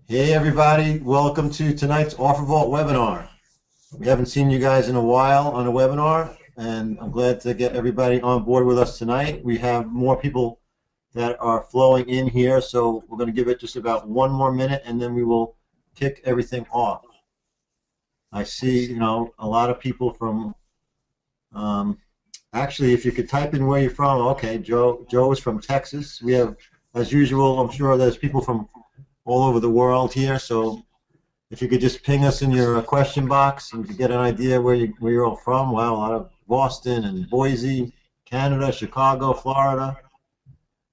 Hey everybody, welcome to tonight's OfferVault webinar. We haven't seen you guys in a while on a webinar, and I'm glad to get everybody on board with us tonight. We have more people that are flowing in here, so we're going to give it just about one more minute, and then we will kick everything off. I see, a lot of people from, actually, if you could type in where you're from. Okay, Joe is from Texas. We have, as usual, I'm sure there's people from all over the world here, so if you could just ping us in your question box and we could get an idea where you're all from. Wow, a lot of Boston and Boise, Canada, Chicago, Florida,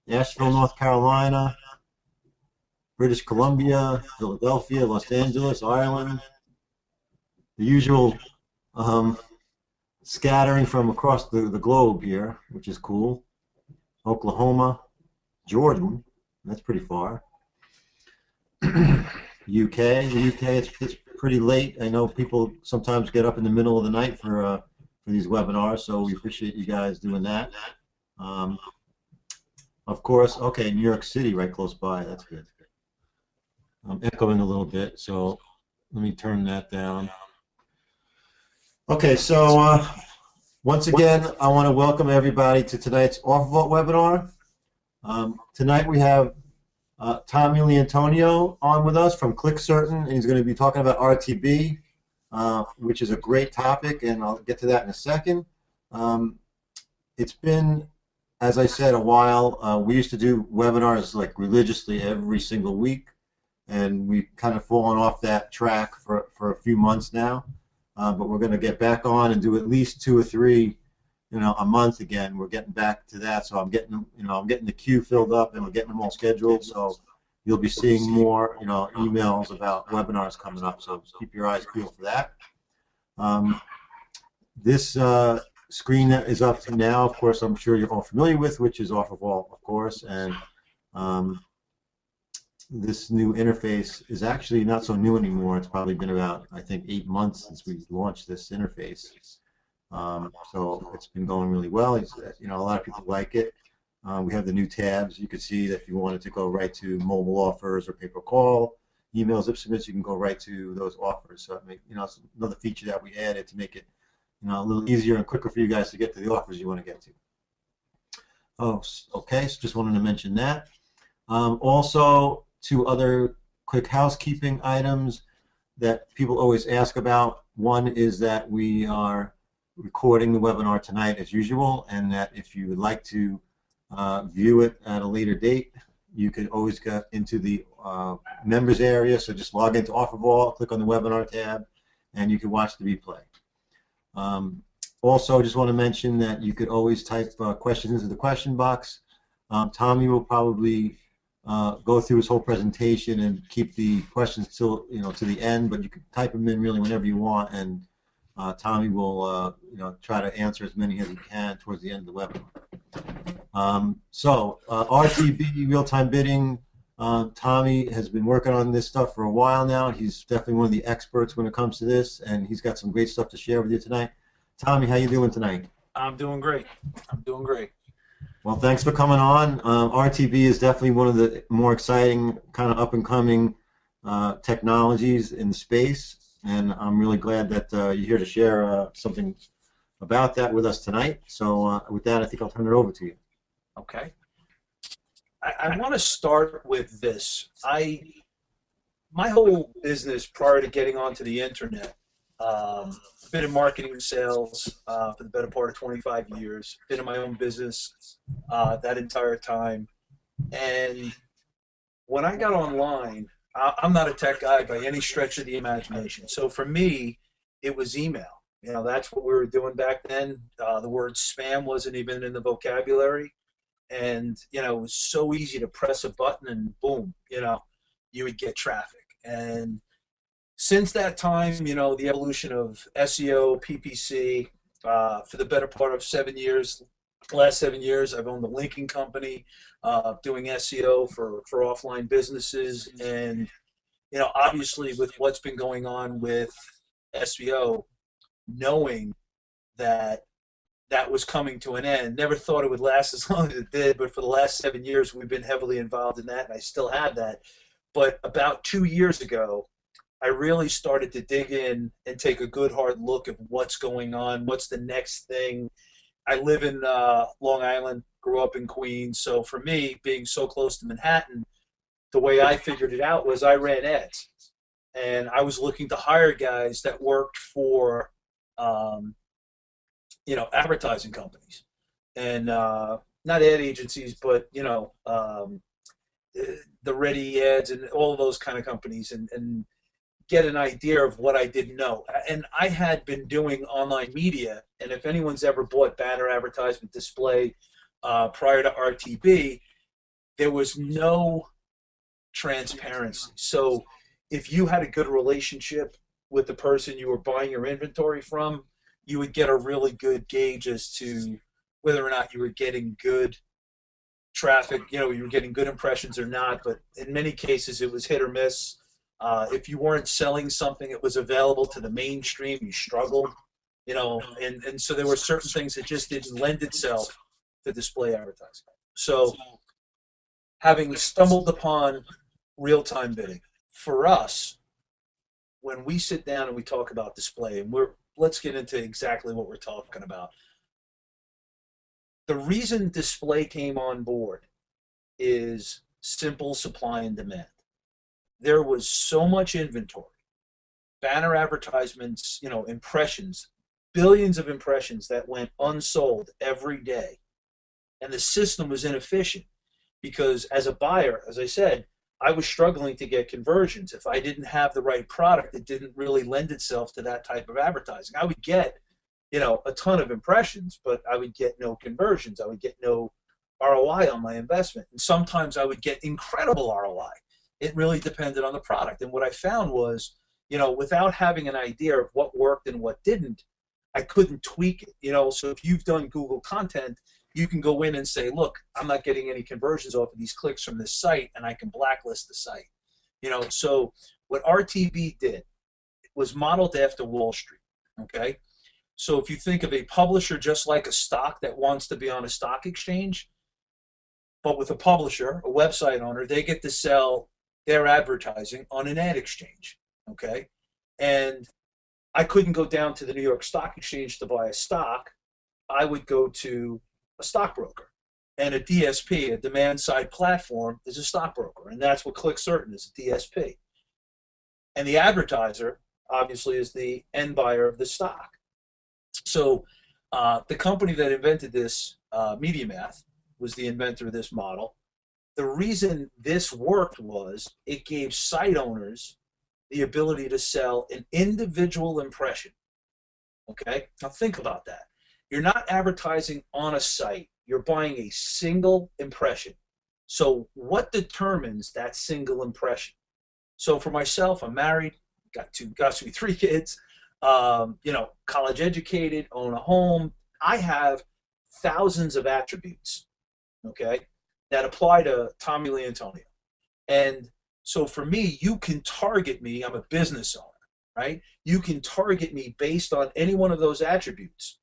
Asheville, North Carolina, British Columbia, Philadelphia, Los Angeles, Ireland. The usual scattering from across the globe here, which is cool. Oklahoma, Jordan, that's pretty far. UK, it's pretty late. I know people sometimes get up in the middle of the night for these webinars, so we appreciate you guys doing that. Of course, okay, New York City, right close by. That's good. I'm echoing a little bit, so let me turn that down. Okay, so once again, I want to welcome everybody to tonight's OfferVault webinar. Tonight we have Tommy Liantonio on with us from ClickCertain, and he's going to be talking about RTB, which is a great topic, and I'll get to that in a second. It's been, as I said, a while. We used to do webinars like religiously every single week, and we've kind of fallen off that track for a few months now. But we're going to get back on and do at least 2 or 3, a month again. We're getting back to that, so I'm getting the queue filled up, and we're getting them all scheduled. So you'll be seeing more, emails about webinars coming up. So keep your eyes peeled for that. This screen that is up now, of course, I'm sure you're all familiar with, which is OfferVault, of course, and this new interface is actually not so new anymore. It's probably been about, I think, 8 months since we launched this interface. So it's been going really well. A lot of people like it. We have the new tabs. You can see that if you wanted to go right to mobile offers or pay-per-call, emails, zip submits, you can go right to those offers. So it's another feature that we added to make it, a little easier and quicker for you guys to get to the offers you want to get to. Oh, okay. So just wanted to mention that. Also, 2 other quick housekeeping items that people always ask about. One is that we are recording the webinar tonight as usual, and that if you would like to view it at a later date, you can always get into the members area. So just log into OfferVault, click on the webinar tab, and you can watch the replay. Also, just want to mention that you could always type questions into the question box. Tommy will probably go through his whole presentation and keep the questions till to the end, but you can type them in really whenever you want, and Tommy will try to answer as many as he can towards the end of the webinar. So RTB, real-time bidding. Tommy has been working on this stuff for a while now. He's definitely one of the experts when it comes to this, and he's got some great stuff to share with you tonight. Tommy, how you doing tonight? I'm doing great. I'm doing great. Well, thanks for coming on. RTB is definitely one of the more exciting, kind of up-and-coming technologies in the space, and I'm really glad that you're here to share something about that with us tonight. So with that, I think I'll turn it over to you. Okay. I want to start with this. My whole business prior to getting onto the internet, been in marketing and sales for the better part of 25 years. Been in my own business that entire time. And when I got online, I'm not a tech guy by any stretch of the imagination. So for me, it was email. That's what we were doing back then. The word spam wasn't even in the vocabulary. And, it was so easy to press a button and boom, you would get traffic. And since that time, the evolution of SEO, PPC, for the better part of 7 years, last 7 years, I've owned a linking company doing SEO for offline businesses. And, obviously with what's been going on with SEO, knowing that that was coming to an end. Never thought it would last as long as it did, but for the last 7 years, we've been heavily involved in that, and I still have that. But about 2 years ago, I really started to dig in and take a good hard look at what's going on, what's the next thing. I live in Long Island, grew up in Queens, so for me, being so close to Manhattan, the way I figured it out was I ran ads, and I was looking to hire guys that worked for, um, advertising companies, and not ad agencies, but the Ready Ads and all those kind of companies, and get an idea of what I didn't know. And I had been doing online media, and if anyone's ever bought banner advertisement display prior to RTB, there was no transparency. So if you had a good relationship with the person you were buying your inventory from, you would get a really good gauge as to whether or not you were getting good traffic, you were getting good impressions or not. But in many cases, it was hit or miss. If you weren't selling something that was available to the mainstream, you struggled, and so there were certain things that just didn't lend itself to display advertising. So having stumbled upon real-time bidding, for us, when we sit down and we talk about display, and let's get into exactly what we're talking about. The reason display came on board is simple supply and demand. There was so much inventory, banner advertisements, impressions, billions of impressions that went unsold every day. And the system was inefficient because as a buyer, as I said, I was struggling to get conversions. If I didn't have the right product, it didn't really lend itself to that type of advertising. I would get, a ton of impressions, but I would get no conversions. I would get no ROI on my investment. And sometimes I would get incredible ROI. It really depended on the product. And what I found was, without having an idea of what worked and what didn't, I couldn't tweak it. So if you've done Google content, you can go in and say, look, I'm not getting any conversions off of these clicks from this site, and I can blacklist the site. So what RTB did was modeled after Wall Street, okay? So if you think of a publisher just like a stock that wants to be on a stock exchange, but with a publisher, a website owner, they get to sell their advertising on an ad exchange, okay? And I couldn't go down to the New York Stock Exchange to buy a stock. I would go to a stockbroker. And a DSP, a demand-side platform, is a stockbroker, and that's what ClickCertain is, a DSP. And the advertiser, obviously, is the end buyer of the stock. So the company that invented this, MediaMath, was the inventor of this model. The reason this worked was it gave site owners the ability to sell an individual impression. Okay? Now think about that. You're not advertising on a site. You're buying a single impression. So what determines that single impression? So for myself, I'm married, got three kids, college educated, own a home. I have thousands of attributes, okay, that apply to Tommy Liantonio. And so for me, you can target me. I'm a business owner, right? You can target me based on any one of those attributes.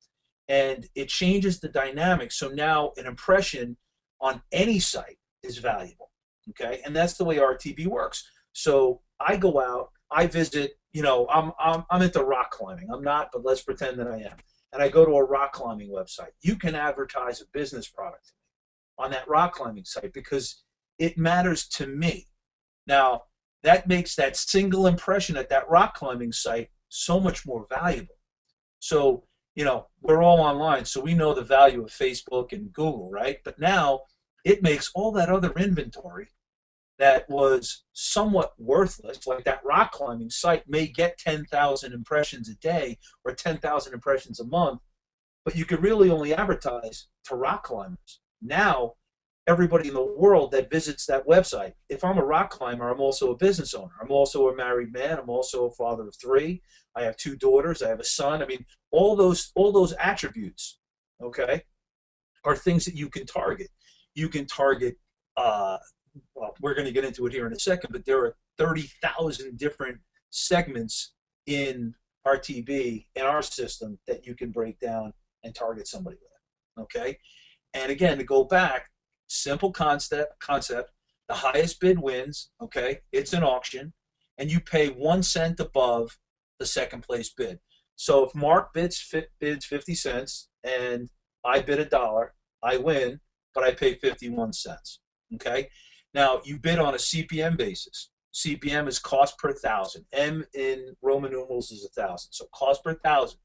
And it changes the dynamic. So now an impression on any site is valuable, okay? And that's the way RTB works. So I go out, I visit, I'm into rock climbing. I'm not, but let's pretend that I am. And I go to a rock climbing website. You can advertise a business product on that rock climbing site because it matters to me. Now, that makes that single impression at that rock climbing site so much more valuable. So, we're all online, so we know the value of Facebook and Google, right? But now it makes all that other inventory that was somewhat worthless, like that rock climbing site may get 10,000 impressions a day or 10,000 impressions a month, but you could really only advertise to rock climbers. Now, everybody in the world that visits that website, if I'm a rock climber, I'm also a business owner. I'm also a married man. I'm also a father of three. I have 2 daughters. I have a son. I mean, all those attributes, okay, are things that you can target. You can target, well, we're going to get into it here in a second, but there are 30,000 different segments in RTB, in our system, that you can break down and target somebody with, okay? And again, to go back, simple concept, The highest bid wins, okay? It's an auction, and you pay 1 cent above the second place bid. So if Mark bids 50 cents and I bid $1, I win, but I pay 51 cents, okay? Now, you bid on a CPM basis. CPM is cost per thousand. M in Roman numerals is 1,000. So cost per thousand.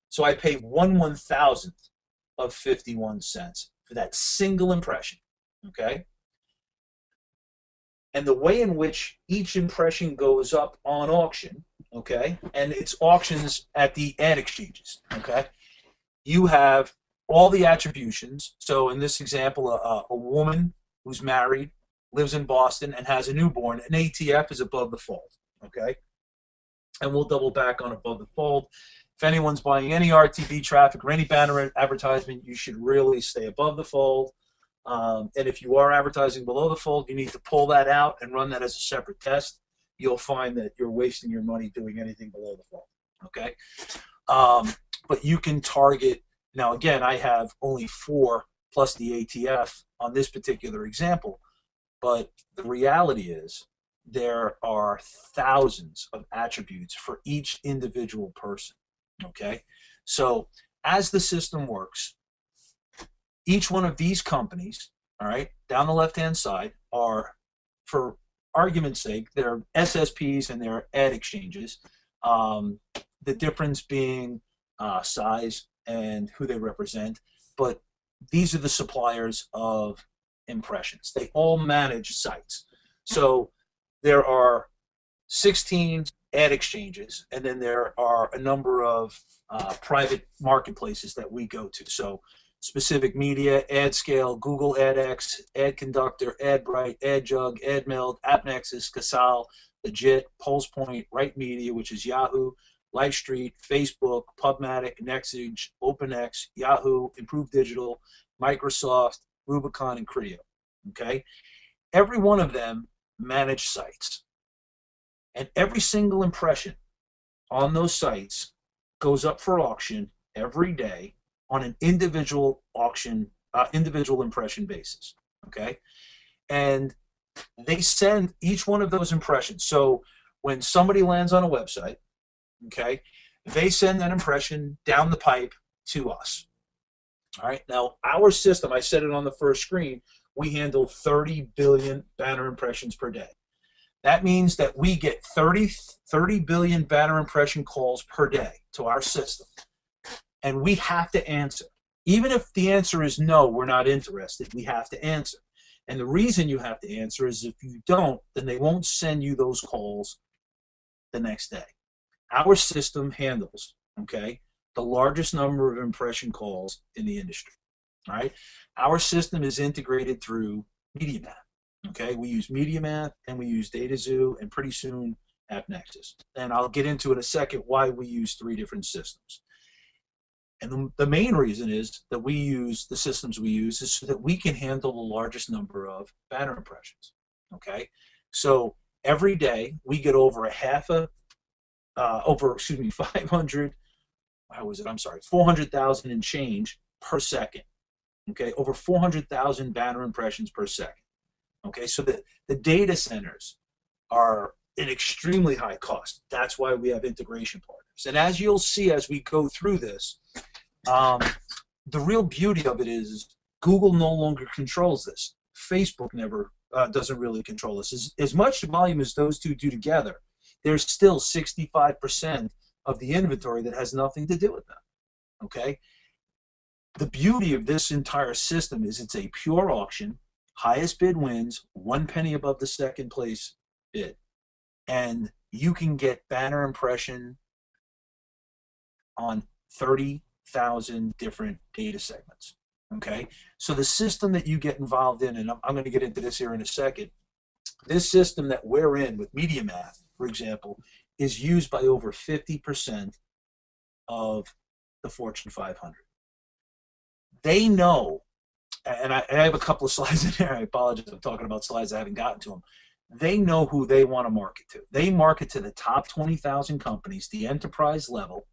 So I pay 1/1000th of 51 cents for that single impression, okay? And the way in which each impression goes up on auction, okay, and it's auctions at the ad exchanges, okay, you have all the attributions. So in this example, a woman who's married, lives in Boston, and has a newborn, an ATF is above the fold, okay? And we'll double back on above the fold. If anyone's buying any RTB traffic or any banner advertisement, you should really stay above the fold. And if you are advertising below the fold, you need to pull that out and run that as a separate test. You'll find that you're wasting your money doing anything below the fold, okay? But you can target, now again, I have only 4 plus the ATF on this particular example, but the reality is there are thousands of attributes for each individual person, okay? So as the system works, each one of these companies, all right, down the left-hand side are, for argument's sake, they're SSPs and they're ad exchanges. The difference being size and who they represent, but these are the suppliers of impressions. They all manage sites. So there are 16 ad exchanges, and then there are a number of private marketplaces that we go to. So Specific Media, AdScale, Google AdX, AdConductor, AdBright, AdJug, AdMeld, AppNexus, Casal, Legit, PulsePoint, Right Media, which is Yahoo, LifeStreet, Facebook, Pubmatic, Nexage, OpenX, Yahoo, Improved Digital, Microsoft, Rubicon, and Creo. Okay? Every one of them manage sites. And every single impression on those sites goes up for auction every day on an individual auction, individual impression basis, okay? And they send each one of those impressions. So when somebody lands on a website, okay, they send that impression down the pipe to us. All right, now our system, I said it on the first screen, we handle 30 billion banner impressions per day. That means that we get 30 billion banner impression calls per day to our system. And we have to answer. Even if the answer is no, we're not interested, we have to answer. And the reason you have to answer is if you don't, then they won't send you those calls the next day. Our system handles, okay, the largest number of impression calls in the industry. All right? Our system is integrated through MediaMath. Okay, we use MediaMath and we use DataZoo and pretty soon AppNexus. And I'll get into in a second why we use 3 different systems. And the main reason is that we use the systems we use is so that we can handle the largest number of banner impressions. Okay, so every day we get over 500. How was it? I'm sorry, 400,000 and change per second. Okay, over 400,000 banner impressions per second. Okay, so the data centers are an extremely high cost. That's why we have integration partners. And as you'll see as we go through this, the real beauty of it is Google no longer controls this. Facebook never doesn't really control this. As much volume as those two do together, there's still 65% of the inventory that has nothing to do with them. Okay? The beauty of this entire system is it's a pure auction. Highest bid wins, 1 penny above the second place bid. And you can get banner impression on 30,000 different data segments. Okay? So the system that you get involved in, and I'm going to get into this here in a second, this system that we're in with MediaMath, for example, is used by over 50% of the Fortune 500. They know, and I have a couple of slides in there. I apologize, I'm talking about slides I haven't gotten to them. They know who they want to market to. They market to the top 20,000 companies, the enterprise level,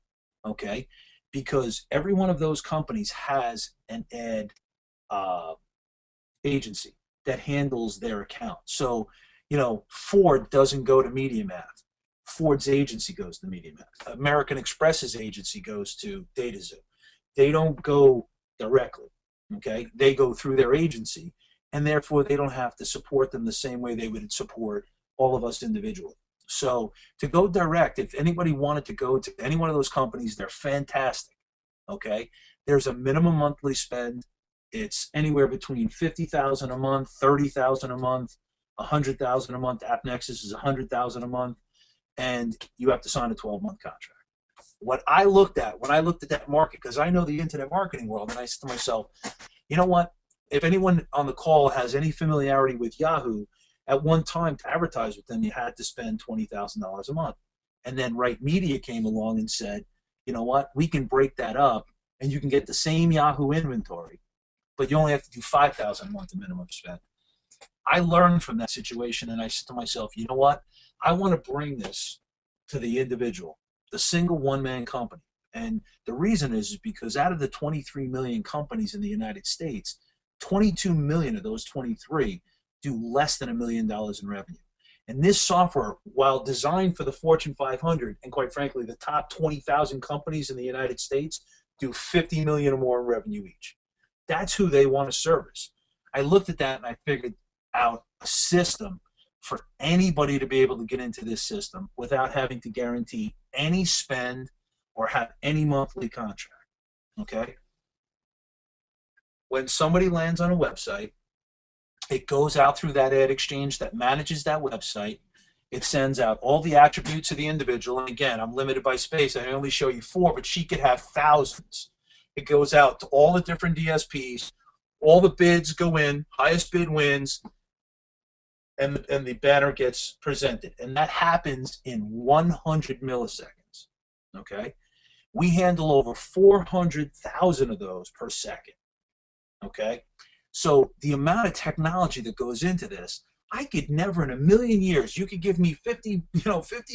okay, because every one of those companies has an ad agency. that handles their account. So, you know, Ford doesn't go to MediaMath. Ford's agency goes to MediaMath. American Express's agency goes to DataZoo. They don't go directly, okay? They go through their agency, and therefore they don't have to support them the same way they would support all of us individually. So to go direct, if anybody wanted to go to any one of those companies, they're fantastic, okay? There's a minimum monthly spend. It's anywhere between $50,000 a month, $30,000 a month, $100,000 a month. AppNexus is $100,000 a month, and you have to sign a 12-month contract. What I looked at when I looked at that market, because I know the internet marketing world, and I said to myself, you know what? If anyone on the call has any familiarity with Yahoo, at one time to advertise with them, you had to spend $20,000 a month. And then Right Media came along and said, you know what? We can break that up, and you can get the same Yahoo inventory, but you only have to do $5,000 a month minimum spend. I learned from that situation, and I said to myself, you know what? I want to bring this to the individual, the single one-man company. And the reason is because out of the 23 million companies in the United States, 22 million of those 23 do less than $1 million in revenue. And this software, while designed for the Fortune 500, and quite frankly, the top 20,000 companies in the United States do 50 million or more in revenue each. That's who they want to service. I looked at that and I figured out a system for anybody to be able to get into this system without having to guarantee any spend or have any monthly contract, okay? When somebody lands on a website, it goes out through that ad exchange that manages that website. It sends out all the attributes of the individual, and again, I'm limited by space. I only show you 4, but she could have thousands. It goes out to all the different DSPs. All the bids go in, highest bid wins, and the banner gets presented. And that happens in 100 milliseconds, okay? We handle over 400,000 of those per second, okay? So the amount of technology that goes into this, I could never in a million years, you could give me $50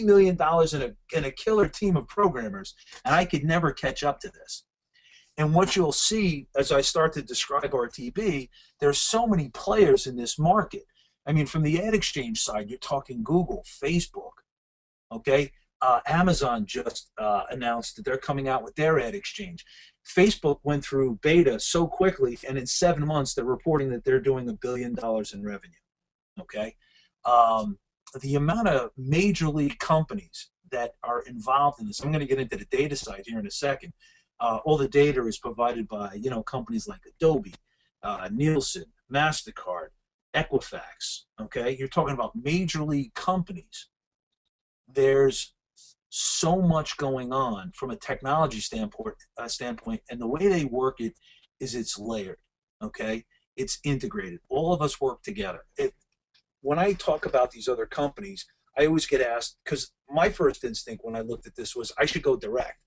million and a killer team of programmers, and I could never catch up to this. And what you'll see as I start to describe RTB, there's so many players in this market. I mean, from the ad exchange side, you're talking Google, Facebook, okay? Amazon just announced that they're coming out with their ad exchange. Facebook went through beta so quickly, and in 7 months, they're reporting that they're doing $1 billion in revenue, okay? The amount of major league companies that are involved in this, I'm going to get into the data side here in a second. All the data is provided by, you know, companies like Adobe, Nielsen, MasterCard, Equifax, okay? You're talking about major league companies. There's so much going on from a technology standpoint, and the way they work it is it's layered, okay? It's integrated. All of us work together. When I talk about these other companies, I always get asked, because my first instinct when I looked at this was I should go direct.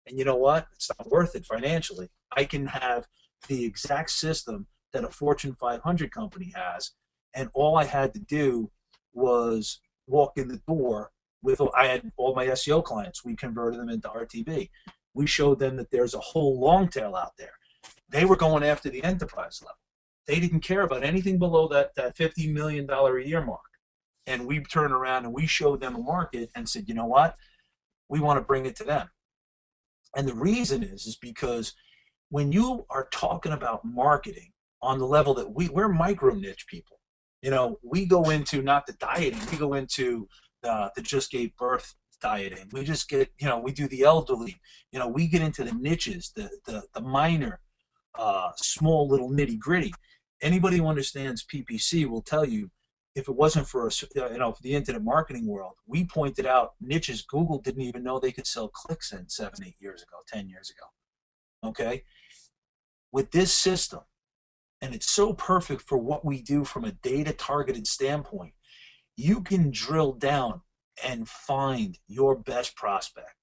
And you know what? It's not worth it financially. I can have the exact system that a Fortune 500 company has, and all I had to do was walk in the door with, I had all my SEO clients. We converted them into RTB. We showed them that there's a whole long tail out there. They were going after the enterprise level. They didn't care about anything below that $50 million a year mark. And we turned around and we showed them a market and said, you know what? We want to bring it to them. And the reason is because when you are talking about marketing on the level that we're micro niche people. You know, we go into not the dieting, we go into the just gave birth dieting. We just get, you know, we do the elderly. You know, we get into the niches, the minor, small little nitty gritty. Anybody who understands PPC will tell you, if it wasn't for for the internet marketing world, we pointed out niches Google didn't even know they could sell clicks in 7, 8 years ago, 10 years ago. Okay? With this system, and it's so perfect for what we do from a data-targeted standpoint, you can drill down and find your best prospect,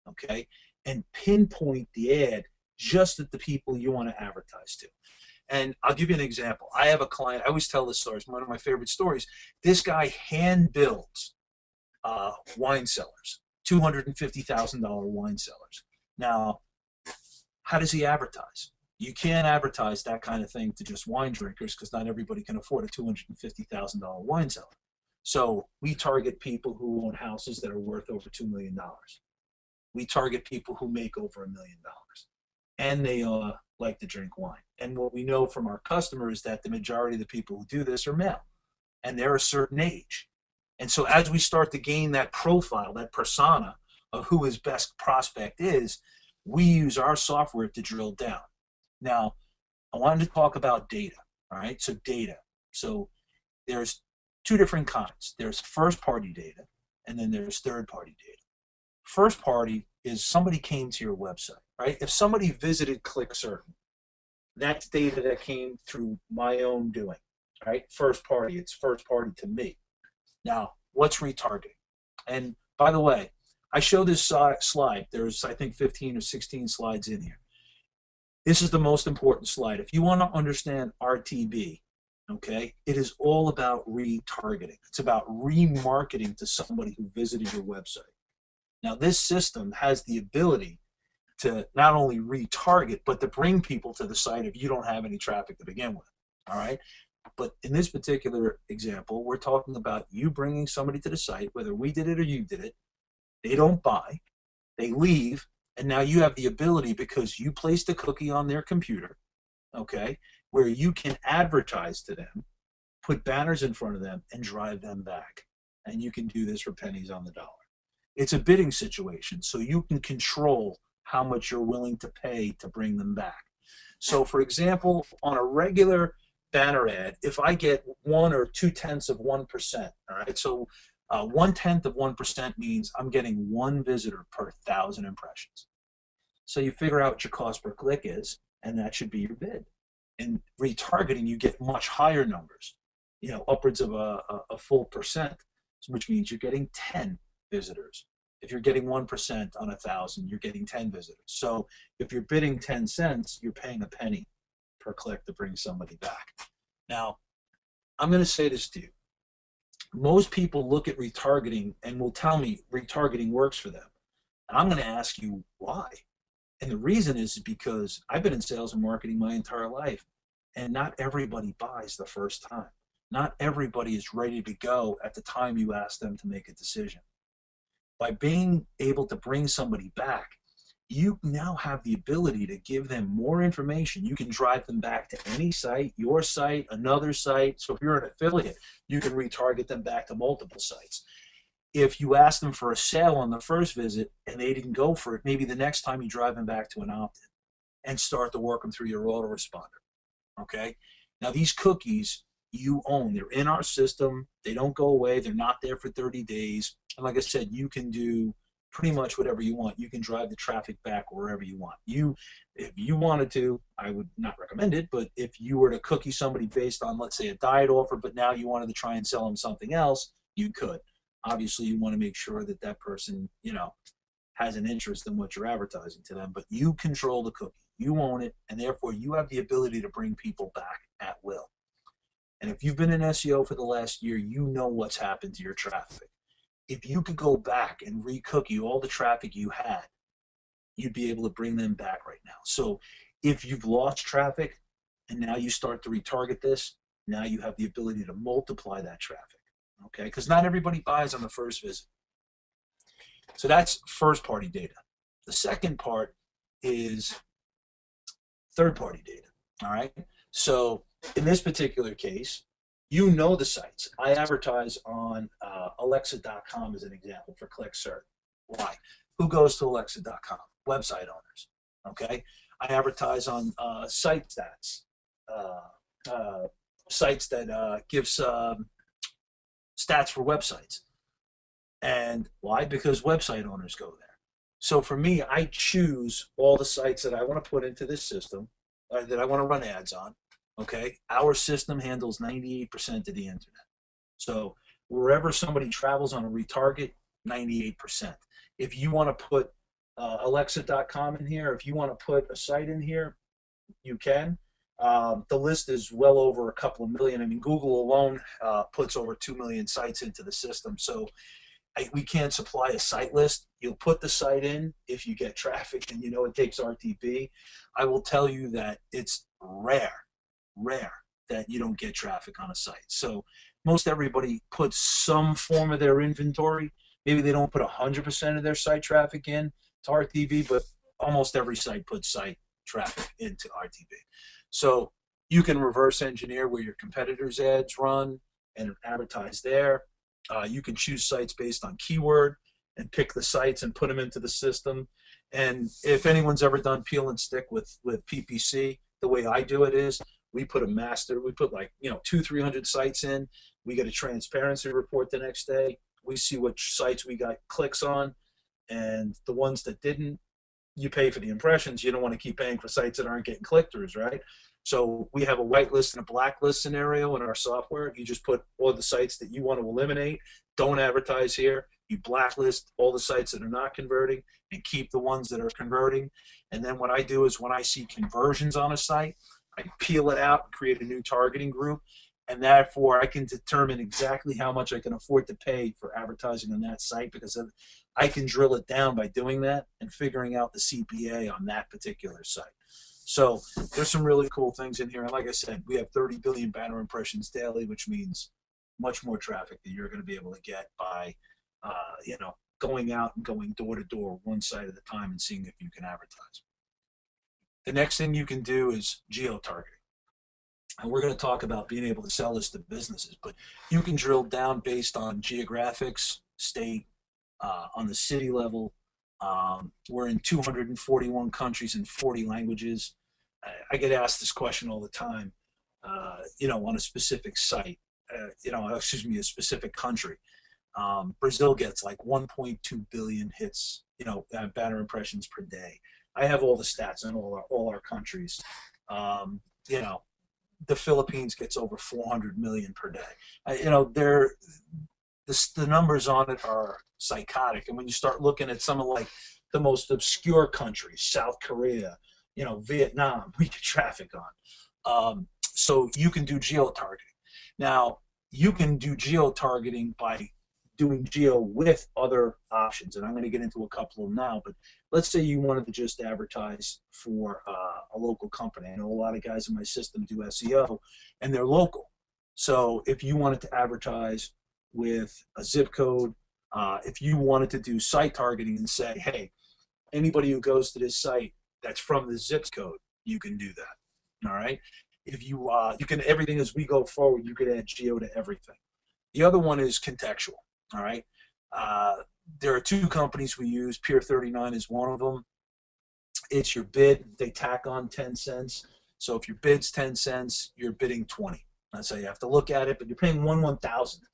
okay, and pinpoint the ad just at the people you want to advertise to. And I'll give you an example. I have a client, I always tell this story, it's one of my favorite stories. This guy hand builds wine cellars, $250,000 wine cellars. Now, how does he advertise? You can't advertise that kind of thing to just wine drinkers because not everybody can afford a $250,000 wine cellar. So we target people who own houses that are worth over $2 million. We target people who make over $1 million, and they like to drink wine. And what we know from our customers is that the majority of the people who do this are male, and they're a certain age. And so as we start to gain that profile, that persona of who his best prospect is, we use our software to drill down. Now, I wanted to talk about data, all right? So data. So there's two different kinds. There's first-party data, and then there's third-party data. First party is somebody came to your website, right? If somebody visited ClickCertain, that's data that came through my own doing, right? First party, it's first party to me. Now, what's retargeting? And by the way, I show this slide. There's, I think, 15 or 16 slides in here. This is the most important slide. If you want to understand RTB, okay, it is all about retargeting. It's about remarketing to somebody who visited your website. Now, this system has the ability to not only retarget, but to bring people to the site if you don't have any traffic to begin with, all right? But in this particular example, we're talking about you bringing somebody to the site, whether we did it or you did it. They don't buy, they leave, and now you have the ability, because you placed a cookie on their computer, okay, where you can advertise to them, put banners in front of them, and drive them back. And you can do this for pennies on the dollar. It's a bidding situation, so you can control how much you're willing to pay to bring them back. So, for example, on a regular banner ad, if I get 1 or 2/10 of 1%, all right, so 1/10 of 1% means I'm getting 1 visitor per 1,000 impressions. So you figure out what your cost per click is, and that should be your bid. In retargeting, you get much higher numbers, you know, upwards of a full percent, which means you're getting 10 visitors. If you're getting 1% on 1,000, you're getting 10 visitors. So if you're bidding 10 cents, you're paying a penny per click to bring somebody back. Now, I'm going to say this to you. Most people look at retargeting and will tell me retargeting works for them. And I'm going to ask you why. And the reason is because I've been in sales and marketing my entire life, and not everybody buys the first time. Not everybody is ready to go at the time you ask them to make a decision. By being able to bring somebody back, you now have the ability to give them more information. You can drive them back to any site, your site, another site. So if you're an affiliate, you can retarget them back to multiple sites. If you ask them for a sale on the first visit and they didn't go for it, maybe the next time you drive them back to an opt-in and start to work them through your autoresponder. Okay? Now, these cookies you own. They're in our system. They don't go away. They're not there for 30 days. And like I said, you can do pretty much whatever you want. You can drive the traffic back wherever you want. If you wanted to, I would not recommend it, but if you were to cookie somebody based on, let's say, a diet offer, but now you wanted to try and sell them something else, you could. Obviously, you want to make sure that that person, you know, has an interest in what you're advertising to them, but you control the cookie. You own it, and therefore you have the ability to bring people back at will. And if you've been in SEO for the last year, you know what's happened to your traffic. If you could go back and re-cookie all the traffic you had, you'd be able to bring them back right now. So if you've lost traffic and now you start to retarget this, now you have the ability to multiply that traffic, okay? Because not everybody buys on the first visit. So that's first-party data. The second part is third-party data, all right? So in this particular case, you know the sites. I advertise on Alexa.com as an example for ClickCertain. Why? Who goes to Alexa.com? Website owners, okay? I advertise on Site Stats, sites that gives stats for websites. And why? Because website owners go there. So for me, I choose all the sites that I want to put into this system, that I want to run ads on. Okay, our system handles 98% of the internet. So wherever somebody travels on a retarget, 98%. If you want to put Alexa.com in here, if you want to put a site in here, you can. The list is well over a couple of million. I mean, Google alone puts over 2 million sites into the system. So we can't supply a site list. You'll put the site in if you get traffic and you know it takes RTB. I will tell you that it's rare that you don't get traffic on a site. So most everybody puts some form of their inventory. Maybe they don't put 100% of their site traffic in to RTB, but almost every site puts site traffic into RTB. So you can reverse engineer where your competitors' ads run and advertise there. You can choose sites based on keyword and pick the sites and put them into the system. And if anyone's ever done peel and stick with PPC, the way I do it is we put like 200-300 sites in. We get a transparency report the next day. We see which sites we got clicks on, and the ones that didn't, you pay for the impressions. You don't want to keep paying for sites that aren't getting click-throughs, right? So we have a whitelist and a blacklist scenario in our software. You just put all the sites that you want to eliminate, don't advertise here. You blacklist all the sites that are not converting and keep the ones that are converting. And then what I do is when I see conversions on a site, I peel it out and create a new targeting group. And therefore, I can determine exactly how much I can afford to pay for advertising on that site, because I can drill it down by doing that and figuring out the CPA on that particular site. So there's some really cool things in here. And like I said, we have 30 billion banner impressions daily, which means much more traffic that you're going to be able to get by, going out and going door to door one site at a time and seeing if you can advertise. The next thing you can do is geo-targeting. And we're going to talk about being able to sell this to businesses, but you can drill down based on geographics, state, on the city level. We're in 241 countries and 40 languages. I get asked this question all the time, on a specific site, a specific country. Brazil gets like 1.2 billion hits, banner impressions per day. I have all the stats in all our countries. The Philippines gets over 400 million per day. The numbers on it are psychotic. And when you start looking at some of like the most obscure countries, South Korea, Vietnam, we get traffic on. So you can do geo-targeting. Now, you can do geo-targeting by doing geo with other options, and I'm going to get into a couple of them now, but let's say you wanted to just advertise for a local company. I know a lot of guys in my system do SEO, and they're local. So if you wanted to advertise with a zip code, if you wanted to do site targeting and say, hey, anybody who goes to this site that's from the zip code, you can do that, all right? If you can, everything as we go forward, you can add geo to everything. The other one is contextual, all right? There are two companies we use. Pier 39 is one of them. It's your bid. They tack on 10 cents. So if your bid's 10 cents, you're bidding 20. That's how you have to look at it, but you're paying 1/1000th.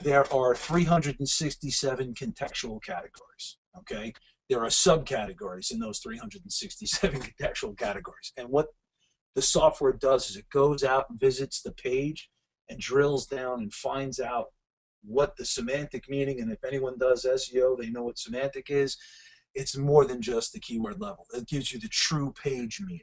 There are 367 contextual categories, okay? There are subcategories in those 367 contextual categories. And what the software does is it goes out and visits the page and drills down and finds out what the semantic meaning, and if anyone does SEO, they know what semantic is. It's more than just the keyword level. It gives you the true page meaning,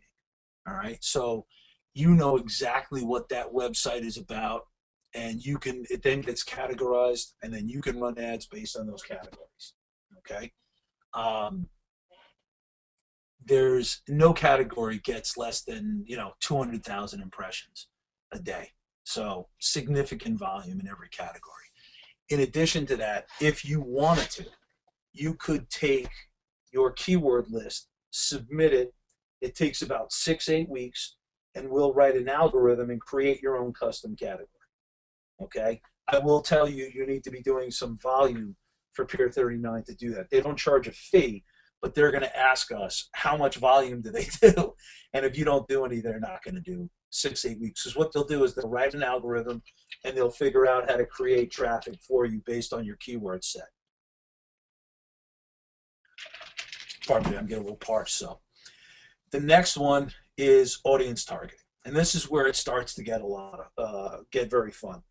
all right? So you know exactly what that website is about, and it then gets categorized, and then you can run ads based on those categories, okay? There's no category gets less than 200,000 impressions a day, so significant volume in every category. In addition to that, if you wanted to, you could take your keyword list, submit it. It takes about 6-8 weeks, and we'll write an algorithm and create your own custom category. Okay? I will tell you, you need to be doing some volume for Pier 39 to do that. They don't charge a fee, but they're going to ask us how much volume do they do, and if you don't do any, they're not going to do 6-8 weeks. Because what they'll do is they'll write an algorithm, and they'll figure out how to create traffic for you based on your keyword set. Pardon me, I'm getting a little parched. So the next one is audience targeting, and this is where it starts to get get very fun.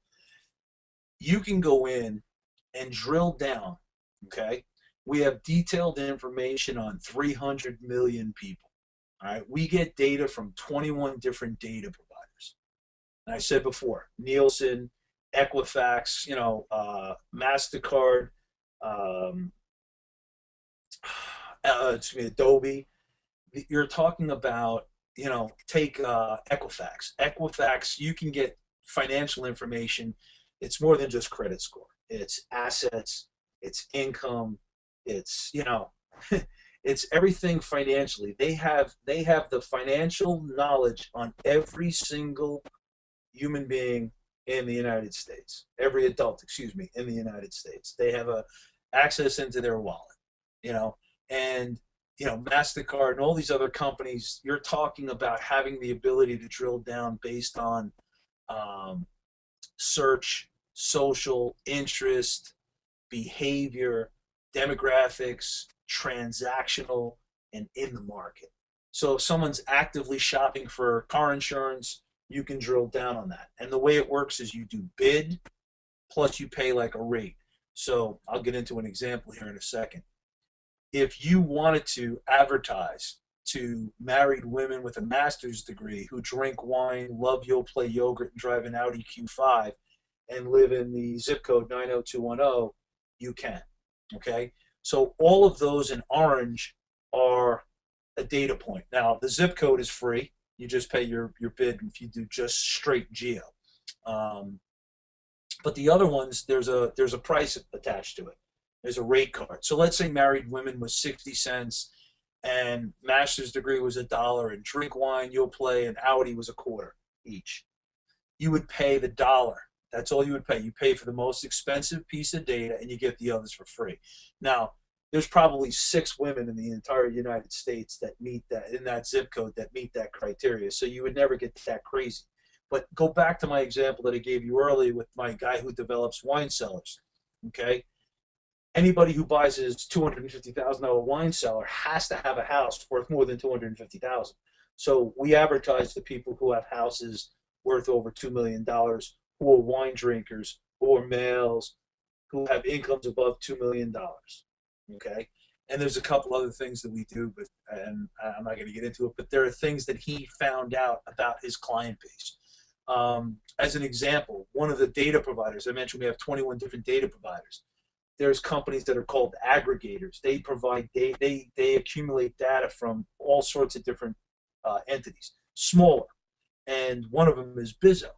You can go in and drill down. Okay, we have detailed information on 300 million people. All right, we get data from 21 different data providers. And I said before, Nielsen, Equifax, MasterCard, Adobe. You're talking about, take Equifax. Equifax, you can get financial information. It's more than just credit score. It's assets, it's income, it's, it's everything financially. They have the financial knowledge on every single human being in the United States. Every adult, excuse me, in the United States. They have access into their wallet, you know, and MasterCard and all these other companies, you're talking about having the ability to drill down based on search, social interest, behavior, demographics, transactional, and in the market. So if someone's actively shopping for car insurance, you can drill down on that. And the way it works is you do bid plus you pay like a rate. So I'll get into an example here in a second. If you wanted to advertise to married women with a master's degree who drink wine, love You'll Play yogurt, and drive an Audi Q5 and live in the zip code 90210, you can. Okay? So all of those in orange are a data point. Now, the zip code is free. You just pay your bid if you do just straight geo. But the other ones, there's a price attached to it. There's a rate card. So let's say married women was 60 cents and master's degree was $1 and drink wine, You'll Play, and Audi was a quarter each. You would pay the dollar. That's all you would pay. You pay for the most expensive piece of data and you get the others for free. Now, there's probably 6 women in the entire United States that meet that, in that zip code, that meet that criteria. So you would never get that crazy. But go back to my example that I gave you earlier with my guy who develops wine cellars. Okay? Anybody who buys his $250,000 wine cellar has to have a house worth more than $250,000. So we advertise to people who have houses worth over $2 million, who are wine drinkers, who are males, who have incomes above $2 million. Okay? And there's a couple other things that we do, and I'm not going to get into it, but there are things that he found out about his client base. As an example, one of the data providers, I mentioned we have 21 different data providers. There's companies that are called aggregators. They provide they accumulate data from all sorts of different entities, smaller, and one of them is Bizzo.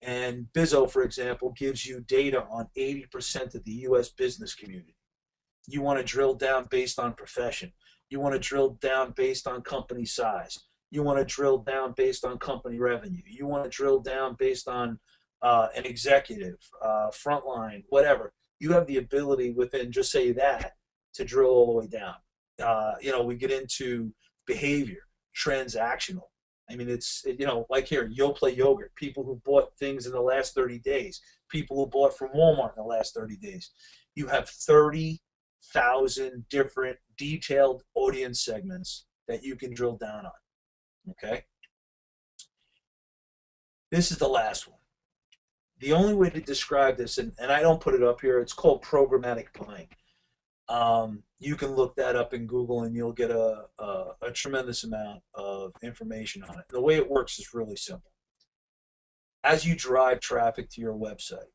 And Bizzo, for example, gives you data on 80% of the U.S. business community. You want to drill down based on profession. You want to drill down based on company size. You want to drill down based on company revenue. You want to drill down based on an executive, frontline, whatever. You have the ability within, just say that, to drill all the way down. We get into behavior, transactional. I mean, it's, like here, You'll Play yogurt, people who bought things in the last 30 days, people who bought from Walmart in the last 30 days. You have 30,000 different detailed audience segments that you can drill down on. Okay? This is the last one. The only way to describe this, and I don't put it up here, it's called programmatic buying. You can look that up in Google and you'll get a tremendous amount of information on it. The way it works is really simple. As you drive traffic to your website,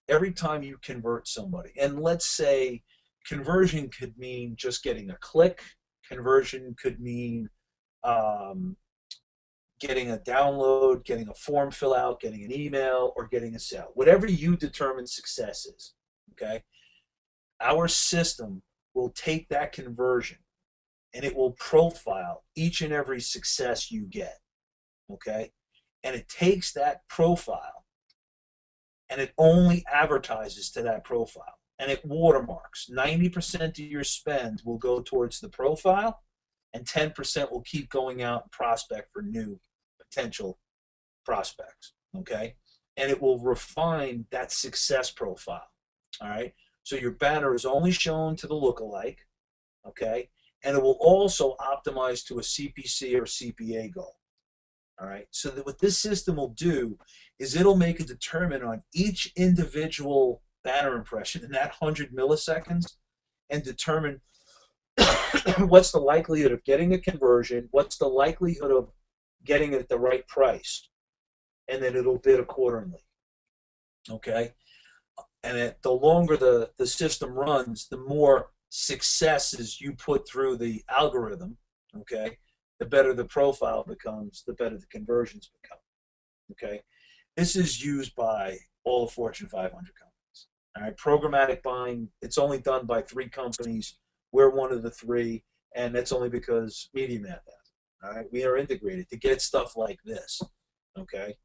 every time you convert somebody, and let's say conversion could mean just getting a click, conversion could mean getting a download, getting a form fill out, getting an email, or getting a sale. Whatever you determine success is, okay? Our system will take that conversion and it will profile each and every success you get, okay? And it takes that profile and it only advertises to that profile. And it watermarks. 90% of your spend will go towards the profile and 10% will keep going out and prospect for new potential prospects, okay? And it will refine that success profile, all right? So your banner is only shown to the lookalike, okay? And it will also optimize to a CPC or CPA goal, all right? So that what this system will do is it'll make a determination on each individual banner impression in that 100 milliseconds and determine what's the likelihood of getting a conversion, what's the likelihood of getting it at the right price, and then it'll bid accordingly. Okay? And the longer the system runs, the more successes you put through the algorithm, okay, the better the profile becomes, the better the conversions become, okay. This is used by all the Fortune 500 companies. All right, programmatic buying, it's only done by 3 companies. We're one of the 3, and that's only because MediaMath has it. All right, we are integrated to get stuff like this, okay.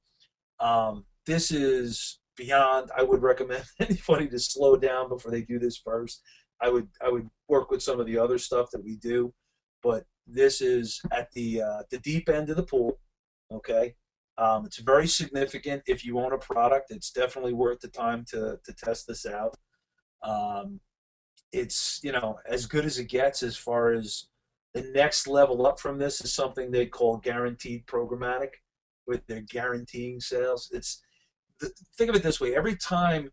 This is beyond. I would recommend anybody to slow down before they do this first. I would work with some of the other stuff that we do, but this is at the deep end of the pool. Okay, it's very significant if you own a product. It's definitely worth the time to test this out. Um, it's as good as it gets as far as the next level up from this is something they call guaranteed programmatic, with their guaranteeing sales. Think of it this way: every time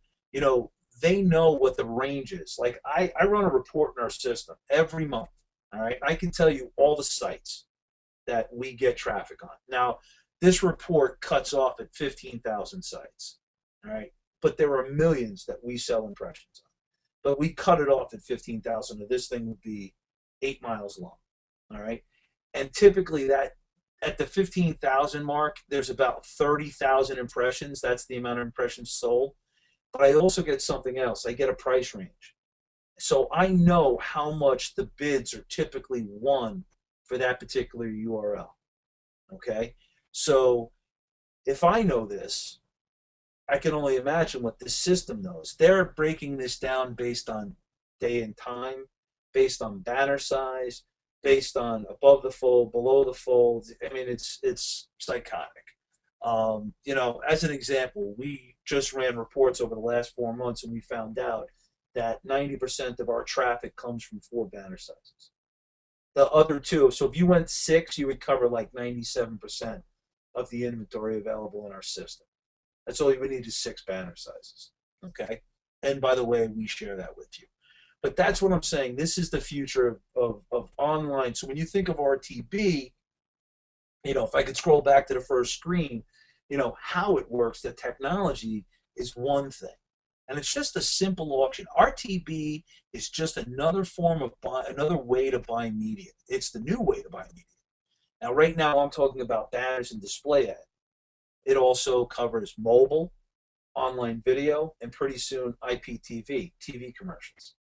they know what the range is. Like I run a report in our system every month. All right, I can tell you all the sites that we get traffic on. Now, this report cuts off at 15,000 sites. All right, but there are millions that we sell impressions on. But we cut it off at 15,000, or this thing would be 8 miles long. All right, and typically that at the 15,000 mark, there's about 30,000 impressions. That's the amount of impressions sold. But I also get something else. I get a price range. So I know how much the bids are typically won for that particular URL. Okay? So if I know this, I can only imagine what this system knows. They're breaking this down based on day and time, based on banner size, based on above the fold, below the fold. I mean, it's psychotic. As an example, we just ran reports over the last 4 months, and we found out that 90% of our traffic comes from 4 banner sizes. The other 2, so if you went 6, you would cover like 97% of the inventory available in our system. That's all you would need is 6 banner sizes. Okay? And by the way, we share that with you. But that's what I'm saying. This is the future of online. So when you think of RTB, if I could scroll back to the first screen, how it works, the technology is one thing. And it's just a simple auction. RTB is just another another way to buy media. It's the new way to buy media. Now, right now, I'm talking about banners and display ad. It also covers mobile, online video, and pretty soon IPTV, TV commercials.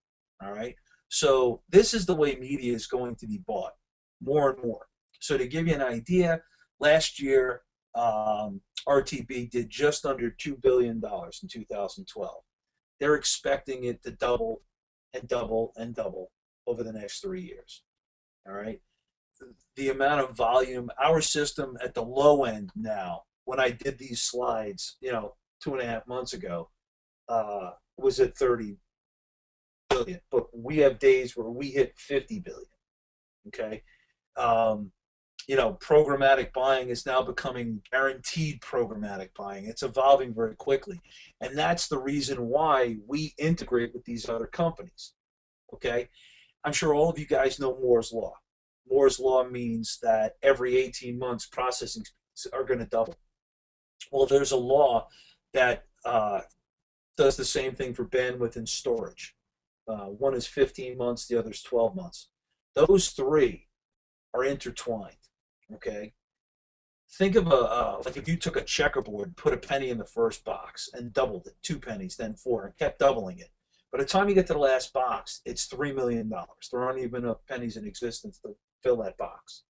All right. So this is the way media is going to be bought more and more. So to give you an idea, last year RTB did just under $2 billion in 2012. They're expecting it to double and double and double over the next 3 years. All right. The amount of volume, our system at the low end now, when I did these slides, 2.5 months ago, was at 30 billion, but we have days where we hit 50 billion. Okay, programmatic buying is now becoming guaranteed programmatic buying. It's evolving very quickly, and that's the reason why we integrate with these other companies. Okay, I'm sure all of you guys know Moore's law. Moore's law means that every 18 months processing speeds are going to double. Well, there's a law that does the same thing for bandwidth and storage. One is 15 months, the other is 12 months. Those 3 are intertwined, okay? Think of like if you took a checkerboard, put a penny in the first box and doubled it, 2 pennies, then 4, and kept doubling it. By the time you get to the last box, it's $3 million. There aren't even enough pennies in existence to fill that box.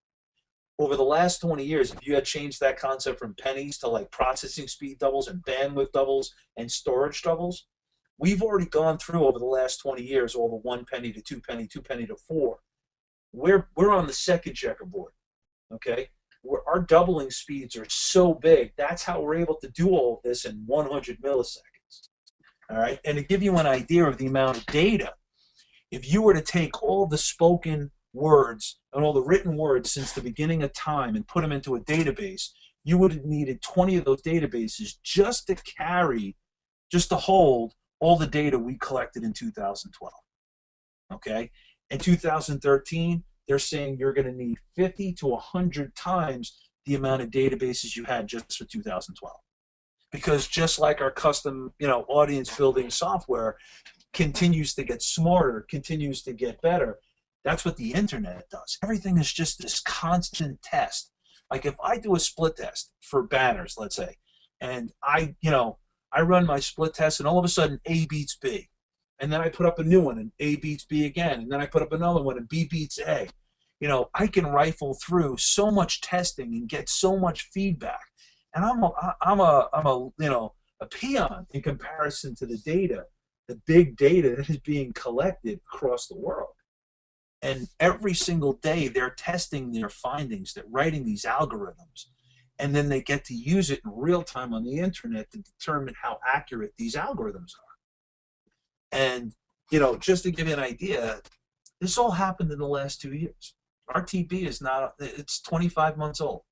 Over the last 20 years, if you had changed that concept from pennies to like processing speed doubles and bandwidth doubles and storage doubles, we've already gone through over the last 20 years all the 1 penny to 2 penny, 2 penny to 4. We're on the second checkerboard, okay? Our doubling speeds are so big. That's how we're able to do all of this in 100 milliseconds, all right? And to give you an idea of the amount of data, if you were to take all the spoken words and all the written words since the beginning of time and put them into a database, you would have needed 20 of those databases just to hold all the data we collected in 2012. Okay? In 2013, they're saying you're going to need 50 to 100 times the amount of databases you had just for 2012. because just like our custom, audience building software continues to get smarter, continues to get better, that's what the internet does. Everything is just this constant test. Like if I do a split test for banners, let's say, and I run my split test, and all of a sudden A beats B, and then I put up a new one, and A beats B again, and then I put up another one, and B beats A. I can rifle through so much testing and get so much feedback, and I'm a peon in comparison to the data, the big data that is being collected across the world. And every single day they're testing their findings, they're writing these algorithms, and then they get to use it in real time on the internet to determine how accurate these algorithms are. And, just to give you an idea, this all happened in the last 2 years. RTB it's 25 months old.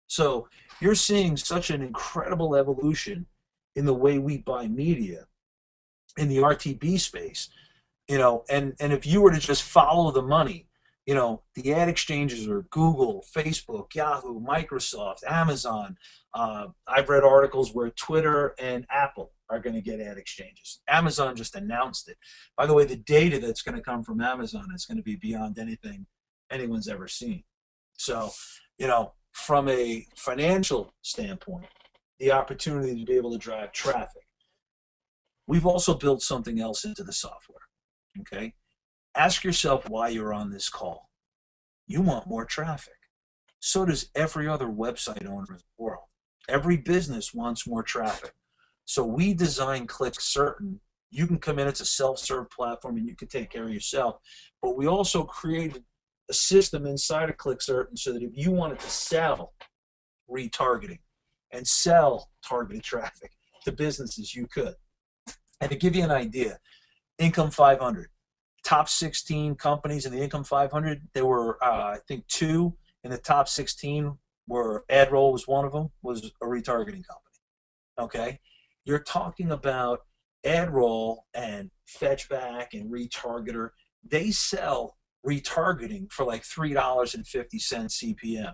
So you're seeing such an incredible evolution in the way we buy media in the RTB space. And if you were to just follow the money, the ad exchanges are Google, Facebook, Yahoo, Microsoft, Amazon. I've read articles where Twitter and Apple are going to get ad exchanges. Amazon just announced it. By the way, the data that's going to come from Amazon is going to be beyond anything anyone's ever seen. So, from a financial standpoint, the opportunity to be able to drive traffic. We've also built something else into the software. Okay? Ask yourself why you're on this call. You want more traffic. So does every other website owner in the world. Every business wants more traffic. So we design ClickCertain. You can come in, it's a self-serve platform, and you can take care of yourself. But we also created a system inside of ClickCertain so that if you wanted to sell retargeting and sell targeted traffic to businesses, you could. And to give you an idea, Income 500, top 16 companies in the Income 500, there were, I think, 2 in the top 16 where AdRoll was one of them, was a retargeting company. Okay? You're talking about AdRoll and Fetchback and Retargeter. They sell retargeting for like $3.50 CPM.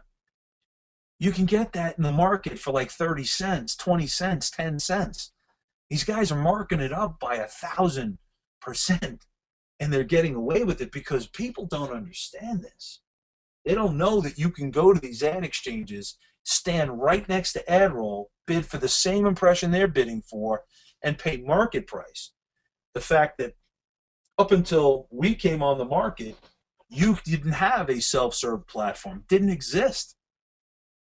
You can get that in the market for like 30 cents, 20 cents, 10 cents. These guys are marking it up by 1,000%, and they're getting away with it because people don't understand this. They don't know that you can go to these ad exchanges, stand right next to AdRoll, bid for the same impression they're bidding for, and pay market price. The fact that up until we came on the market, you didn't have a self-serve platform, didn't exist.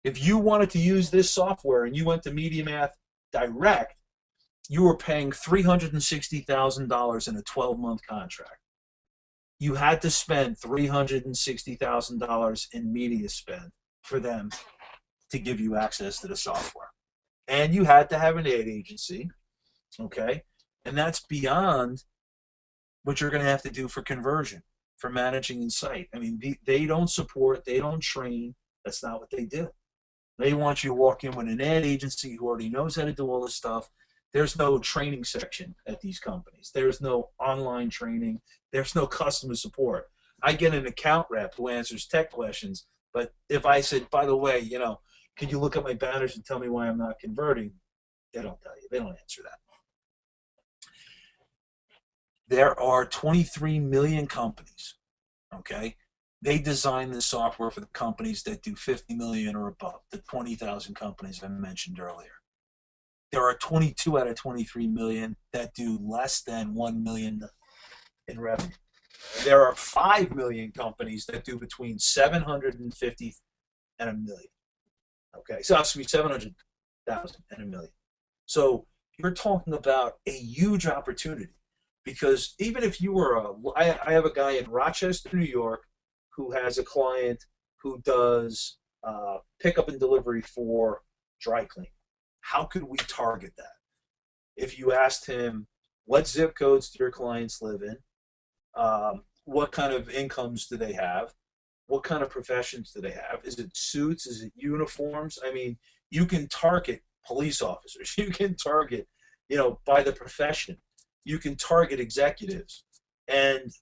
If you wanted to use this software and you went to MediaMath Direct, you were paying $360,000 in a 12-month contract. You had to spend $360,000 in media spend for them to give you access to the software. And you had to have an ad agency, okay? And that's beyond what you're going to have to do for conversion, for managing in site. I mean, they don't support, they don't train. That's not what they do. They want you to walk in with an ad agency who already knows how to do all this stuff. There's no training section at these companies. There's no online training. There's no customer support. I get an account rep who answers tech questions, but if I said, by the way, can you look at my banners and tell me why I'm not converting? They don't tell you. They don't answer that. There are 23 million companies, okay? They design this software for the companies that do 50 million or above, the 20,000 companies I mentioned earlier. There are 22 out of 23 million that do less than 1 million in revenue. There are 5 million companies that do between 750 and a million. Okay, so that's 700,000 and a million. So you're talking about a huge opportunity, because even if you were I have a guy in Rochester, New York, who has a client who does pickup and delivery for dry cleaning. How could we target that? If you asked him, what zip codes do your clients live in? What kind of incomes do they have? What kind of professions do they have? Is it suits? Is it uniforms? I mean, you can target police officers. You can target, by the profession. You can target executives. And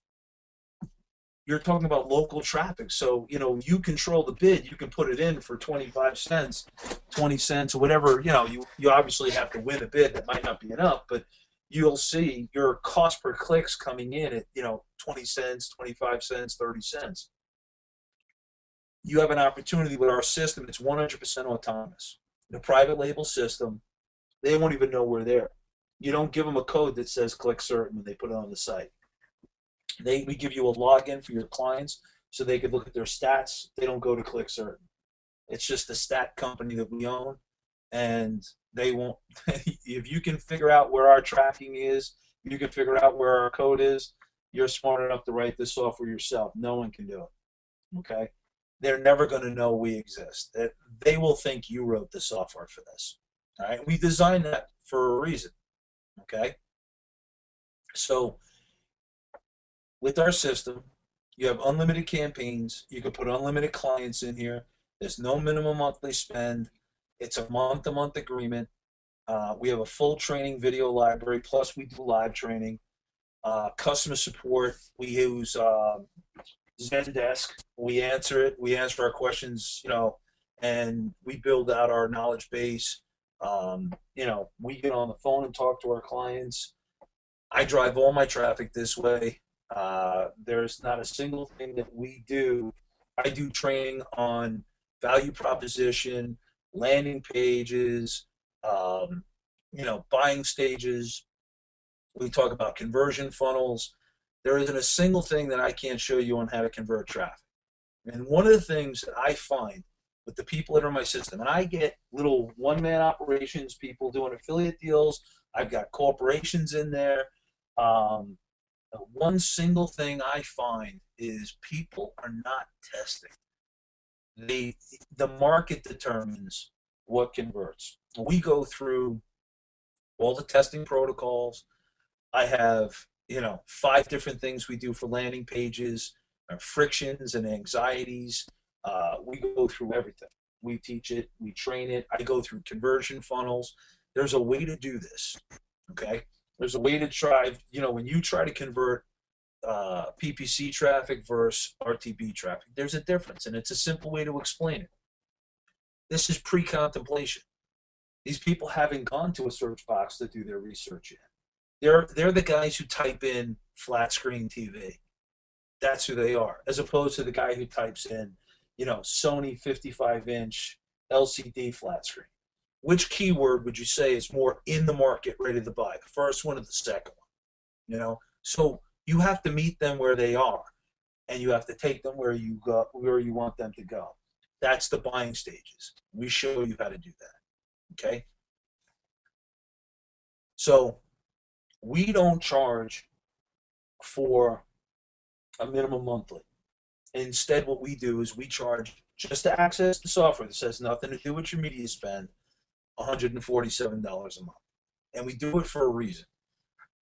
you're talking about local traffic. So, you control the bid. You can put it in for 25 cents, 20 cents, or whatever. You obviously have to win a bid. That might not be enough, but you'll see your cost per clicks coming in at, 20 cents, 25 cents, 30 cents. You have an opportunity with our system. It's 100% autonomous. The private label system, they won't even know we're there. You don't give them a code that says click certain when they put it on the site. We give you a login for your clients so they could look at their stats. They don't go to click certain. It's just a stat company that we own, and they won't. If you can figure out where our tracking is, you can figure out where our code is, you're smart enough to write this software yourself. No one can do it. Okay? They're never going to know we exist. They will think you wrote the software for this. All right? We designed that for a reason. Okay? So with our system, you have unlimited campaigns. You can put unlimited clients in here. There's no minimum monthly spend. It's a month-to-month agreement. We have a full training video library, plus we do live training. Customer support, we use Zendesk. We answer it. We answer our questions, and we build out our knowledge base. We get on the phone and talk to our clients. I drive all my traffic this way. There's not a single thing that we do. I do training on value proposition, landing pages, buying stages. We talk about conversion funnels. There isn't a single thing that I can't show you on how to convert traffic. And one of the things that I find with the people that are in my system, and I get little one-man operations, people doing affiliate deals. I've got corporations in there. One single thing I find is people are not testing. The market determines what converts. We go through all the testing protocols. I have, 5 different things we do for landing pages, frictions and anxieties. We go through everything. We teach it. We train it. I go through conversion funnels. There's a way to do this, okay? There's a way to try, when you try to convert PPC traffic versus RTB traffic, there's a difference, and it's a simple way to explain it. This is pre-contemplation. These people haven't gone to a search box to do their research yet. They're the guys who type in flat screen TV. That's who they are, as opposed to the guy who types in, Sony 55-inch LCD flat screen. Which keyword would you say is more in the market, ready to buy? The first one or the second one? So you have to meet them where they are, and you have to take them where you want them to go. That's the buying stages. We show you how to do that. Okay? So we don't charge for a minimum monthly. Instead, what we do is we charge just to access the software. This has nothing to do with your media spend, $147 a month. And we do it for a reason.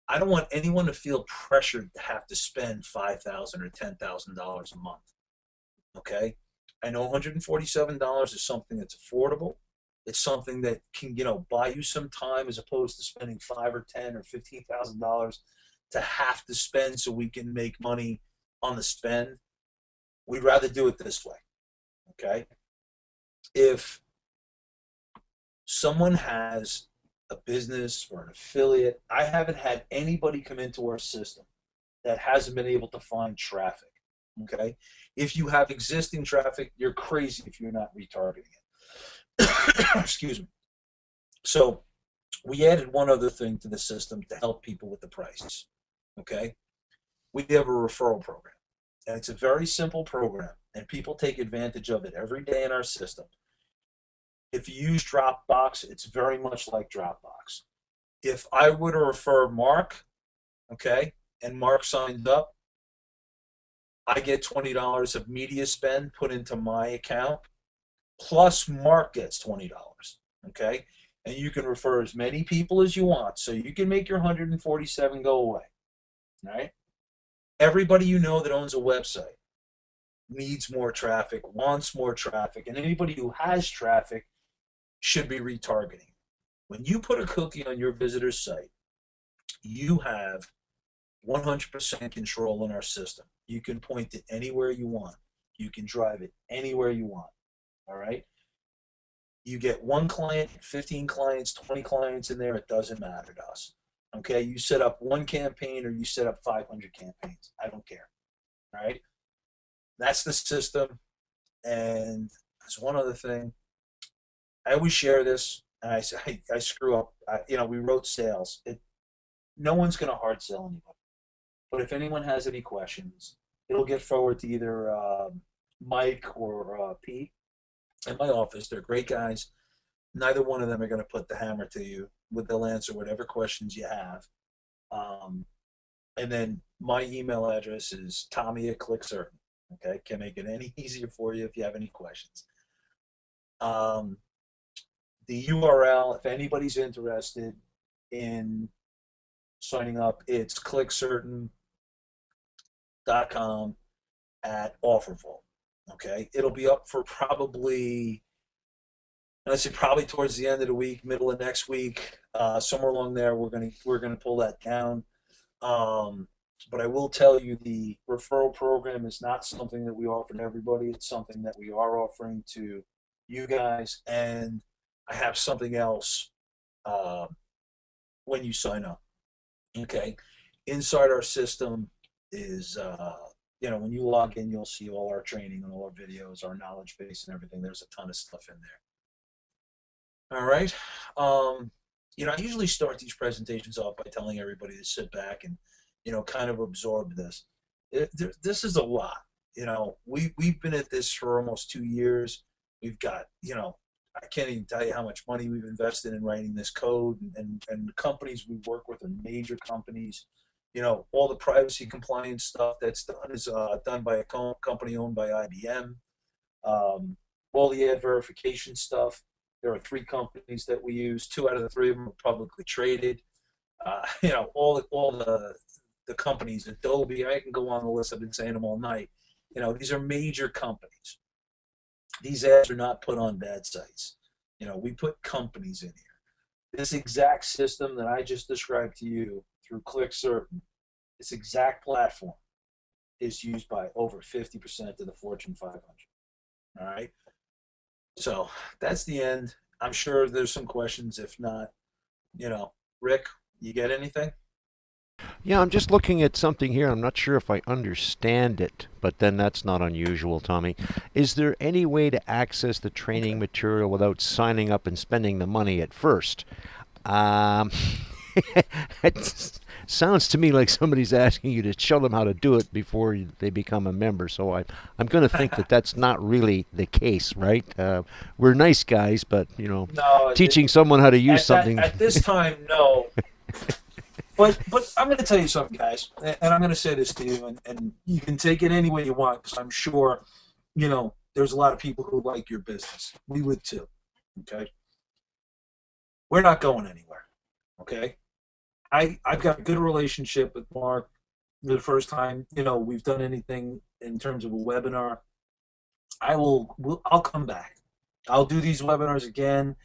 I don't want anyone to feel pressured to have to spend $5,000 or $10,000 a month. Okay? I know $147 is something that's affordable. It's something that can, buy you some time, as opposed to spending $5,000 or $10,000 or $15,000 to have to spend so we can make money on the spend. We'd rather do it this way. Okay? If someone has a business or an affiliate, I haven't had anybody come into our system that hasn't been able to find traffic. Okay? If you have existing traffic, you're crazy if you're not retargeting it. Excuse me. So we added one other thing to the system to help people with the price. Okay? We have a referral program. And it's a very simple program, and people take advantage of it every day in our system. If you use Dropbox, it's very much like Dropbox. If I were to refer Mark, okay, and Mark signs up, I get $20 of media spend put into my account, plus Mark gets $20, okay? And you can refer as many people as you want, so you can make your 147 go away, all right? Everybody you know that owns a website needs more traffic, wants more traffic, and anybody who has traffic should be retargeting. When you put a cookie on your visitor's site, you have 100% control in our system. You can point it anywhere you want. You can drive it anywhere you want. All right. You get one client, 15 clients, 20 clients in there, it doesn't matter to us. Okay, you set up one campaign or you set up 500 campaigns. I don't care. All right, that's the system. And there's one other thing. I always share this, and I screw up. We wrote sales. No one's going to hard sell anybody. But if anyone has any questions, it'll get forwarded to either Mike or Pete in my office. They're great guys. Neither one of them are going to put the hammer to you, but they'll answer whatever questions you have. And then my email address is Tommy@ClickCertain. Okay, can't make it any easier for you if you have any questions. The URL, if anybody's interested in signing up, it's clickcertain.com/OfferVault. Okay, it'll be up for probably towards the end of the week, middle of next week, somewhere along there. We're gonna pull that down. But I will tell you, the referral program is not something that we offer to everybody. It's something that we are offering to you guys, and I have something else when you sign up. Okay, inside our system is when you log in, you'll see all our training and all our videos, our knowledge base, and everything. There's a ton of stuff in there. All right. I usually start these presentations off by telling everybody to sit back and, kind of absorb this. This is a lot. We've been at this for almost 2 years. We've got, I can't even tell you how much money we've invested in writing this code, and the companies we work with are major companies. All the privacy compliance stuff that's done is done by a company owned by IBM. All the ad verification stuff. There are 3 companies that we use. 2 out of the 3 of them are publicly traded. All the companies, Adobe, I can go on the list. I've been saying them all night. These are major companies. These ads are not put on bad sites. We put companies in here. This exact system that I just described to you through ClickCertain, this exact platform is used by over 50% of the Fortune 500. All right? So that's the end. I'm sure there's some questions. If not, Rick, you get anything? Yeah, I'm just looking at something here. I'm not sure if I understand it, but then that's not unusual, Tommy. Is there any way to access the training material without signing up and spending the money at first? It sounds to me like somebody's asking you to show them how to do it before they become a member. So I'm going to think that that's not really the case, right? We're nice guys, but No, teaching someone how to use something at this time, no. But I'm going to tell you something, guys, and I'm going to say this to you, and you can take it any way you want, because I'm sure, there's a lot of people who like your business. We would too, okay? We're not going anywhere, okay? I've got a good relationship with Mark. The first time, we've done anything in terms of a webinar, I'll come back. I'll do these webinars again.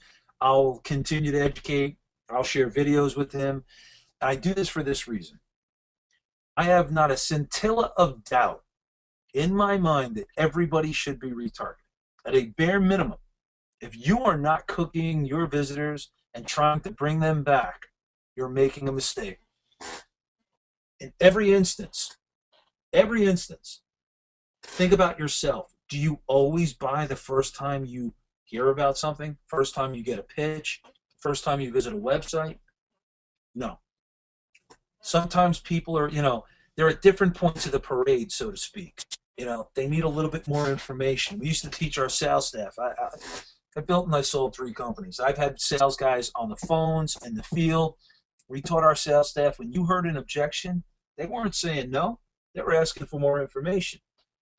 I'll continue to educate. I'll share videos with him. I do this for this reason. I have not a scintilla of doubt in my mind that everybody should be retargeted. At a bare minimum, if you are not cooking your visitors and trying to bring them back, you're making a mistake. In every instance, think about yourself. Do you always buy the first time you hear about something? First time you get a pitch? First time you visit a website? No. Sometimes people are, they're at different points of the parade, so to speak. They need a little bit more information. We used to teach our sales staff. I built and I sold 3 companies. I've had sales guys on the phones, in the field. We taught our sales staff, when you heard an objection, they weren't saying no. They were asking for more information.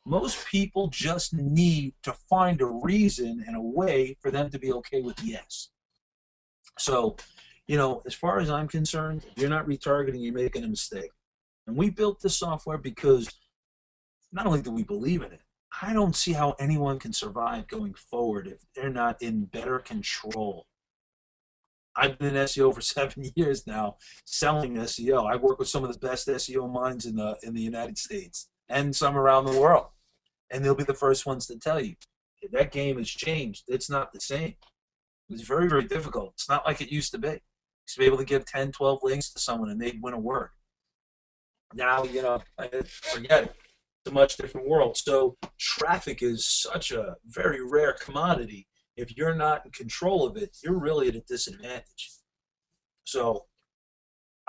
Most people just need to find a reason and a way for them to be okay with yes. So, as far as I'm concerned, if you're not retargeting, you're making a mistake. And we built this software because not only do we believe in it, I don't see how anyone can survive going forward if they're not in better control. I've been in SEO for 7 years now, selling SEO. I work with some of the best SEO minds in the United States and some around the world, and they'll be the first ones to tell you that game has changed. It's not the same. It's very, very difficult. It's not like it used to be. You used to be able to give 10, 12 links to someone and they'd win a word. Now, forget it. It's a much different world. So traffic is such a very rare commodity. If you're not in control of it, you're really at a disadvantage. So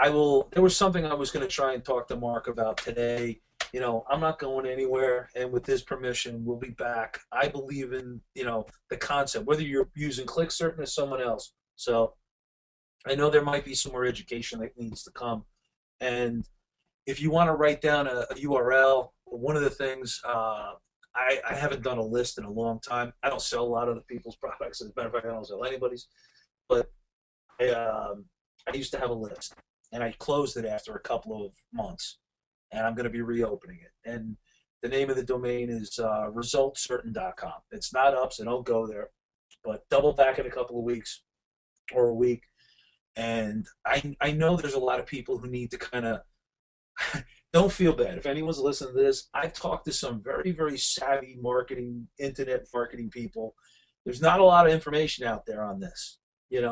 there was something I was going to try and talk to Mark about today. I'm not going anywhere, and with his permission, we'll be back. I believe in, the concept, whether you're using ClickCertain or someone else. So I know there might be some more education that needs to come. And if you want to write down a URL, one of the things, I haven't done a list in a long time. I don't sell a lot of the people's products. As a matter of fact, I don't sell anybody's. But I used to have a list, and I closed it after a couple of months. And I'm going to be reopening it. And the name of the domain is resultcertain.com. It's not up, so don't go there. But double back in a couple of weeks or a week. And I know there's a lot of people who need to kind of don't feel bad. If anyone's listening to this, I've talked to some very, very savvy internet marketing people. There's not a lot of information out there on this,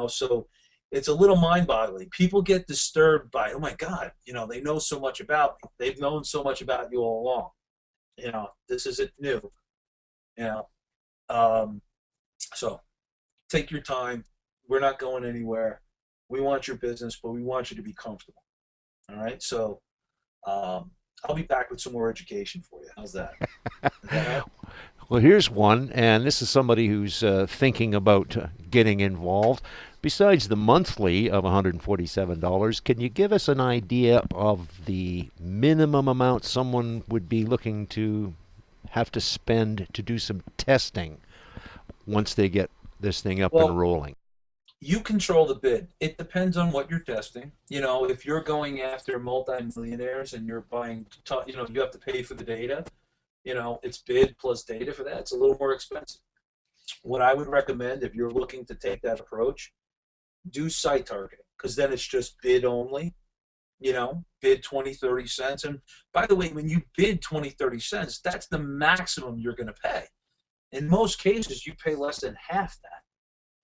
so it's a little mind-boggling. People get disturbed by, oh my God, they know so much about me. They've known so much about you all along. This isn't new. So take your time. We're not going anywhere. We want your business, but we want you to be comfortable. All right. So I'll be back with some more education for you. How's that? Well, here's one, and this is somebody who's thinking about getting involved. Besides the monthly of $147, can you give us an idea of the minimum amount someone would be looking to have to spend to do some testing once they get this thing up and rolling? You control the bid. It depends on what you're testing. If you're going after multi-millionaires and you're buying, you have to pay for the data. It's bid plus data for that. It's a little more expensive. What I would recommend if you're looking to take that approach, do site targeting, because then it's just bid only. Bid 20, 30 cents. And by the way, when you bid 20, 30 cents, that's the maximum you're going to pay. In most cases, you pay less than half that.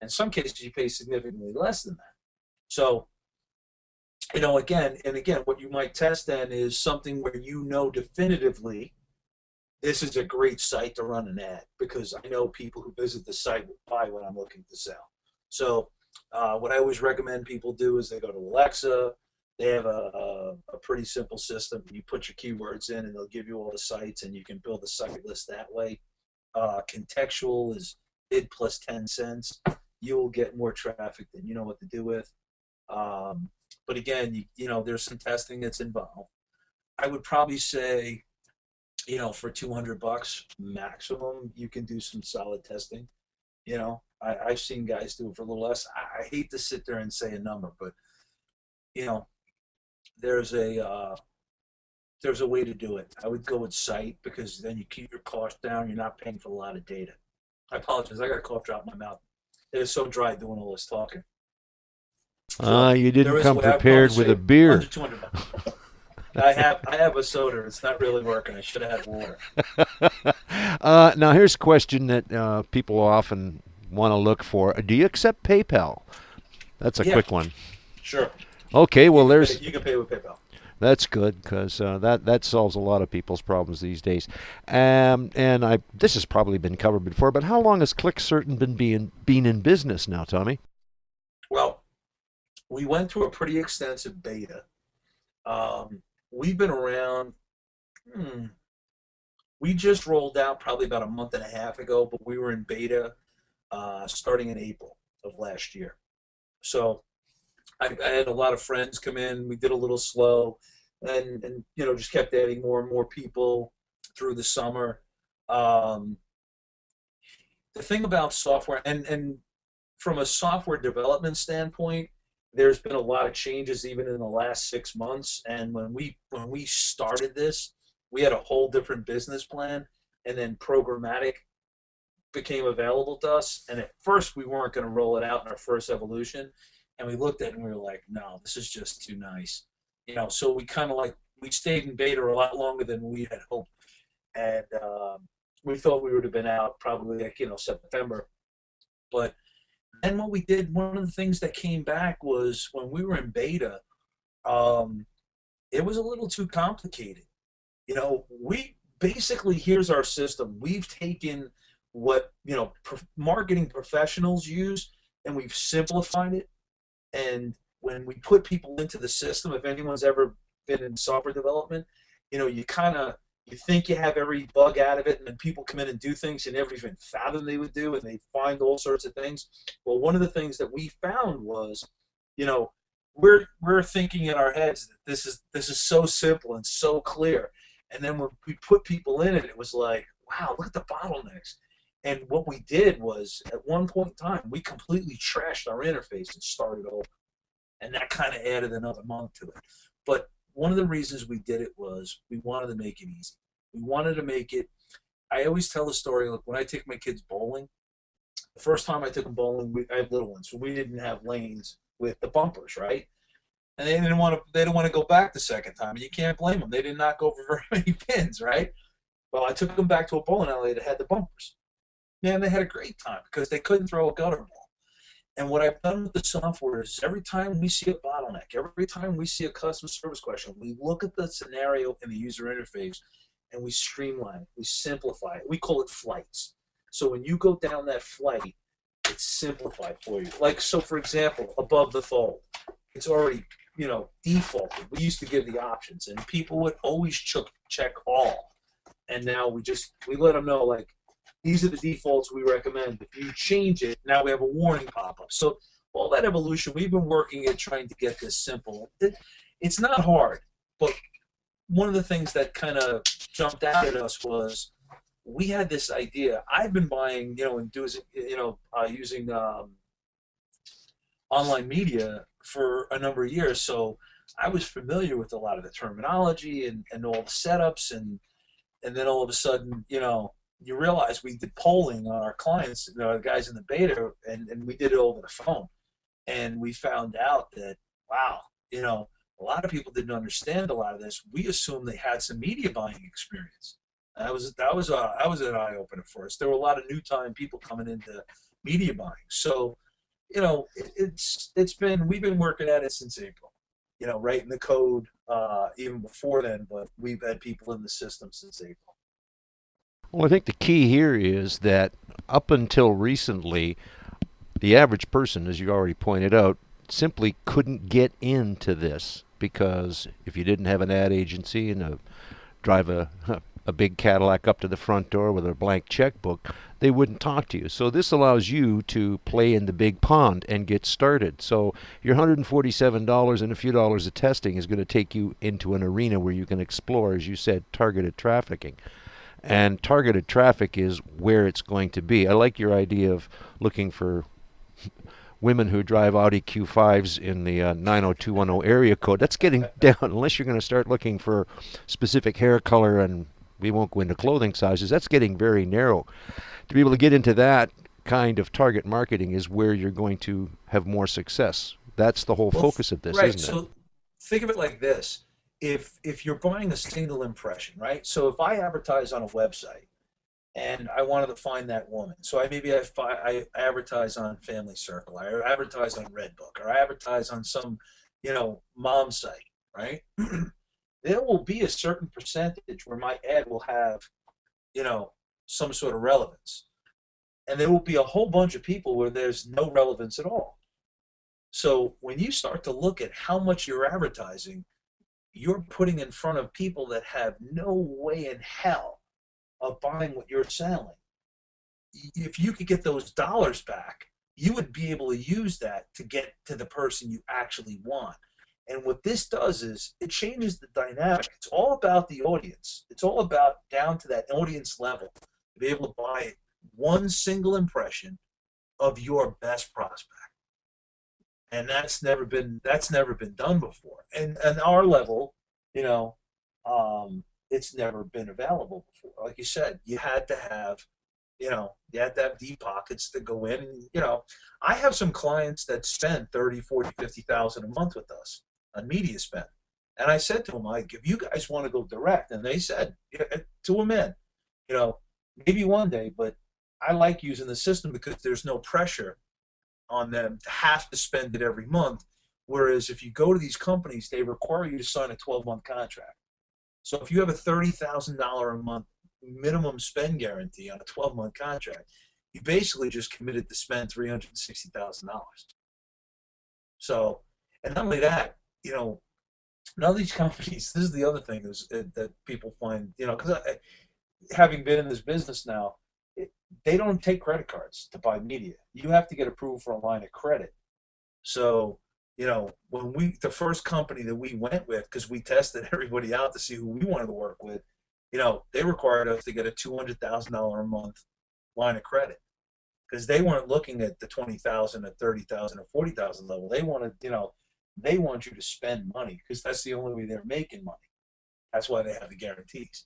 In some cases, you pay significantly less than that. So, again, what you might test then is something where definitively this is a great site to run an ad, because I know people who visit the site will buy what I'm looking to sell. So what I always recommend people do is they go to Alexa. They have a pretty simple system. You put your keywords in, and they'll give you all the sites, and you can build a site list that way. Contextual is bid plus 10 cents. You'll get more traffic than you know what to do with. But again, there's some testing that's involved. I would probably say, for $200 maximum, you can do some solid testing. I've seen guys do it for a little less. I hate to sit there and say a number, but there's a way to do it. I would go with site, because then you keep your cost down. You're not paying for a lot of data. I apologize. I got a cough drop in my mouth. It is so dry doing all this talking. You didn't come prepared with a beer. Under $200. I have a soda. It's not really working. I should have had water. Now here's a question that people often want to look for. Do you accept PayPal? That's a quick one. Sure. Okay. Well, you can pay with PayPal. That's good, because that solves a lot of people's problems these days. This has probably been covered before, but how long has ClickCertain been in business now, Tommy? Well, we went through a pretty extensive beta. We've been around. We just rolled out probably about a month and a half ago, but we were in beta starting in April of last year. So I had a lot of friends come in. We did a little slow, and just kept adding more and more people through the summer. The thing about software, and from a software development standpoint, there's been a lot of changes even in the last 6 months. And when we started this, we had a whole different business plan, and then programmatic became available to us. And at first, we weren't going to roll it out in our first evolution. and we looked at it and we were like, no, this is just too nice. So we kind of like, we stayed in beta a lot longer than we had hoped. And we thought we would have been out probably like, September. But then what we did, one of the things that came back was when we were in beta, it was a little too complicated. We basically, here's our system. We've taken what, marketing professionals use, and we've simplified it. And when we put people into the system, if anyone's ever been in software development, you think you have every bug out of it, and then people come in and do things you never even fathomed they would do, and they find all sorts of things. Well, one of the things that we found was, we're thinking in our heads that this is so simple and so clear, and then when we put people in it, it was like, wow, look at the bottlenecks. And what we did was, at one point in time, we completely trashed our interface and started over. And that kind of added another month to it. But one of the reasons we did it was we wanted to make it easy. We wanted to make it, I always tell the story, look, when I take my kids bowling, the first time I took them bowling, I have little ones, so we didn't have lanes with the bumpers, right? And they didn't want to go back the second time, and you can't blame them. They did not go for very many pins, right? Well, I took them back to a bowling alley that had the bumpers. Man, they had a great time because they couldn't throw a gutter ball. And what I've done with the software is every time we see a bottleneck, every time we see a customer service question, we look at the scenario in the user interface and we streamline it, we simplify it. We call it flights. So when you go down that flight, it's simplified for you. Like, so for example, above the fold, it's already, defaulted. We used to give the options, and people would always check all. And now we let them know, like, these are the defaults we recommend. If you change it, now we have a warning pop-up. So all that evolution, we've been working at trying to get this simple. It's not hard, but one of the things that kind of jumped out at us was we had this idea. I've been buying, and using online media for a number of years, so I was familiar with a lot of the terminology and all the setups, and then all of a sudden, you realize we did polling on our clients, the guys in the beta, and we did it over the phone. And we found out that, wow, a lot of people didn't understand a lot of this. We assumed they had some media buying experience. That was an eye-opener for us. There were a lot of new-time people coming into media buying. So, we've been working at it since April. Writing the code even before then, but we've had people in the system since April. Well, I think the key here is that up until recently, the average person, as you already pointed out, simply couldn't get into this because if you didn't have an ad agency and drive a big Cadillac up to the front door with a blank checkbook, they wouldn't talk to you. So this allows you to play in the big pond and get started. So your $147 and a few dollars of testing is going to take you into an arena where you can explore, as you said, targeted trafficking. And targeted traffic is where it's going to be. I like your idea of looking for women who drive Audi Q5s in the 90210 area code. That's getting down, unless you're going to start looking for specific hair color, and we won't go into clothing sizes. That's getting very narrow. To be able to get into that kind of target marketing is where you're going to have more success. That's the whole focus of this, right, isn't it? So think of it like this. If you're buying a single impression, right? So if I advertise on a website and I wanted to find that woman, so I advertise on Family Circle, I advertise on Redbook, or I advertise on some, mom site, right? There will be a certain percentage where my ad will have, some sort of relevance, and there will be a whole bunch of people where there's no relevance at all. So when you start to look at how much you're advertising, you're putting in front of people that have no way in hell of buying what you're selling. If you could get those dollars back, you would be able to use that to get to the person you actually want. And what this does is it changes the dynamic. It's all about the audience. It's all about down to that audience level to be able to buy one single impression of your best prospect. And that's never been done before. And our level, it's never been available before. Like you said, you had to have You have to have deep pockets to go in. And, I have some clients that spend 30, 40, 50,000 a month with us on media spend. And I said to them, if you guys want to go direct, and they said, to a man, you know, maybe one day, but I like using the system because there's no pressure on them to have to spend it every month. Whereas if you go to these companies, they require you to sign a 12-month contract. So if you have a $30,000 a month minimum spend guarantee on a 12-month contract, you basically just committed to spend $360,000. So, and not only that, none of these companies, this is the other thing that people find, because having been in this business now, they don't take credit cards to buy media. You have to get approved for a line of credit. So, when the first company that we went with, because we tested everybody out to see who we wanted to work with, they required us to get a $200,000 a month line of credit because they weren't looking at the 20,000 or 30,000 or 40,000 level. They wanted, they want you to spend money because that's the only way they're making money. That's why they have the guarantees.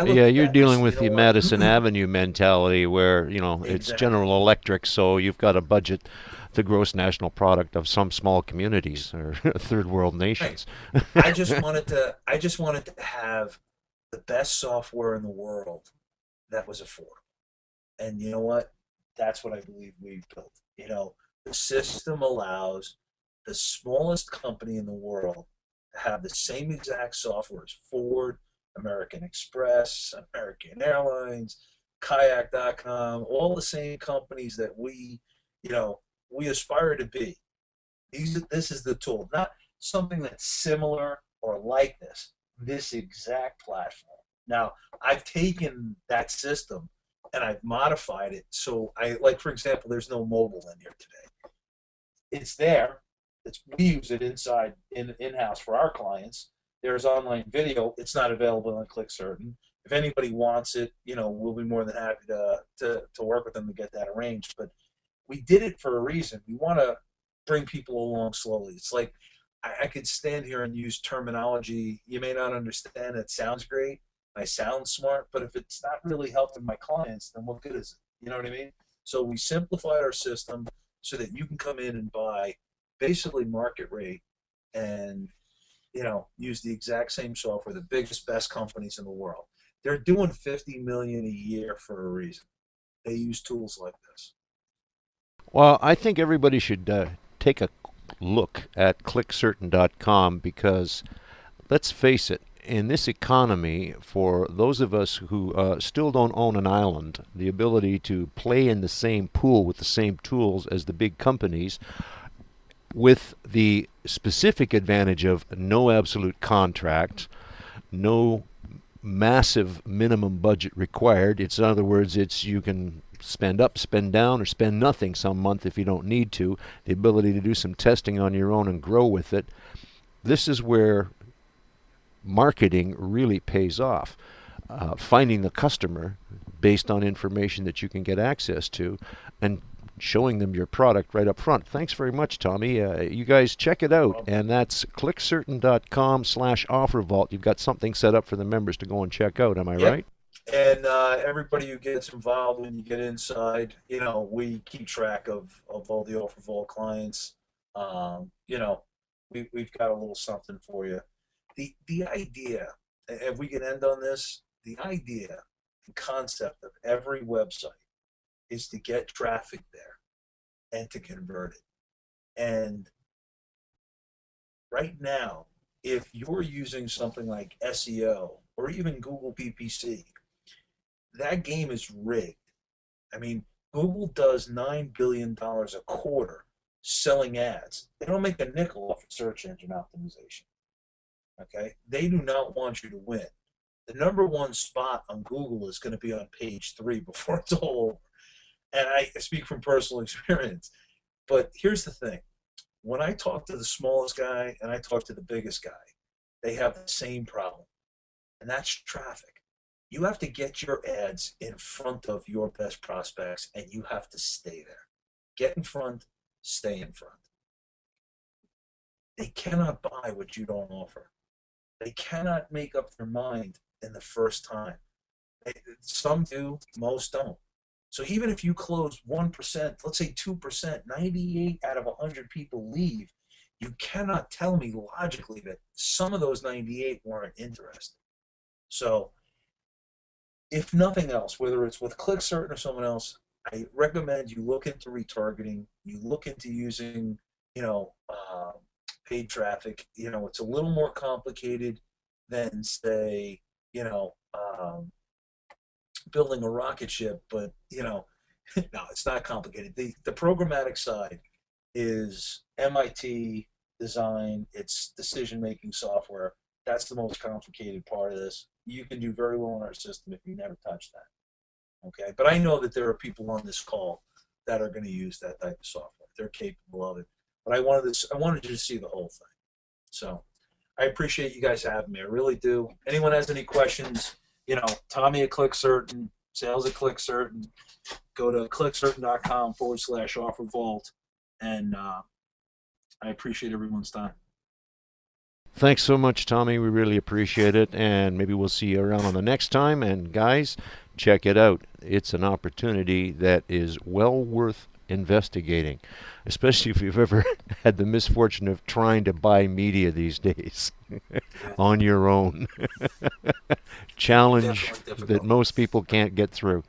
Yeah, you're dealing with the Madison Avenue mentality where, it's Exactly. General Electric, so you've got a budget, the gross national product of some small communities or third world Right. nations. I just wanted to have the best software in the world that was affordable. And you know what? That's what I believe we've built. The system allows the smallest company in the world to have the same exact software as Ford, American Express, American Airlines, Kayak.com, all the same companies that we aspire to be. This is the tool, not something that's similar or like this exact platform. Now, I've taken that system and I've modified it. So for example, there's no mobile in here today. It's there. We use it in-house for our clients. There's online video. It's not available on ClickCertain. If anybody wants it, we'll be more than happy to work with them to get that arranged. But we did it for a reason. We want to bring people along slowly. It's like I could stand here and use terminology you may not understand. It sounds great. I sound smart, but if it's not really helping my clients, then what good is it? You know what I mean? So we simplified our system so that you can come in and buy basically market rate and use the exact same software, the biggest, best companies in the world. They're doing 50 million a year for a reason. They use tools like this. Well, I think everybody should take a look at clickcertain.com because let's face it, in this economy, for those of us who still don't own an island, the ability to play in the same pool with the same tools as the big companies, with the specific advantage of no absolute contract, no massive minimum budget required. It's, in other words, you can spend up, spend down, or spend nothing some month if you don't need to. The ability to do some testing on your own and grow with it. This is where marketing really pays off. Finding the customer based on information that you can get access to and showing them your product right up front. Thanks very much, Tommy. You guys check it out, and that's clickcertain.com/OfferVault. You've got something set up for the members to go and check out. Am I Yep. right? And everybody who gets involved when you get inside, we keep track of all the OfferVault clients. We've got a little something for you. The idea, if we can end on this, the idea, the concept of every website is to get traffic there and to convert it. And right now, if you're using something like SEO or even Google PPC, that game is rigged. I mean, Google does $9 billion a quarter selling ads. They don't make a nickel off of search engine optimization. Okay? They do not want you to win. The number one spot on Google is going to be on page 3 before it's all over. And I speak from personal experience. But here's the thing. When I talk to the smallest guy and I talk to the biggest guy, they have the same problem, and that's traffic. You have to get your ads in front of your best prospects, and you have to stay there. Get in front, stay in front. They cannot buy what you don't offer. They cannot make up their mind in the first time. Some do, most don't. So even if you close 1%, let's say 2%, 98 out of 100 people leave, you cannot tell me logically that some of those 98 weren't interested. So if nothing else, whether it's with ClickCertain or someone else, I recommend you look into retargeting. You look into using, paid traffic. It's a little more complicated than, say, building a rocket ship, but no, it's not complicated. The programmatic side is MIT design. It's decision-making software. That's the most complicated part of this. You can do very well in our system if you never touch that. Okay, but I know that there are people on this call that are going to use that type of software. They're capable of it. But I wanted you to see the whole thing. So I appreciate you guys having me. I really do. Anyone has any questions? Tommy at ClickCertain, sales at ClickCertain. Go to clickcertain.com/OfferVault, and I appreciate everyone's time. Thanks so much, Tommy. We really appreciate it, and maybe we'll see you around on the next time. And guys, check it out. It's an opportunity that is well worth investigating, especially if you've ever had the misfortune of trying to buy media these days on your own. Challenge that most people can't get through.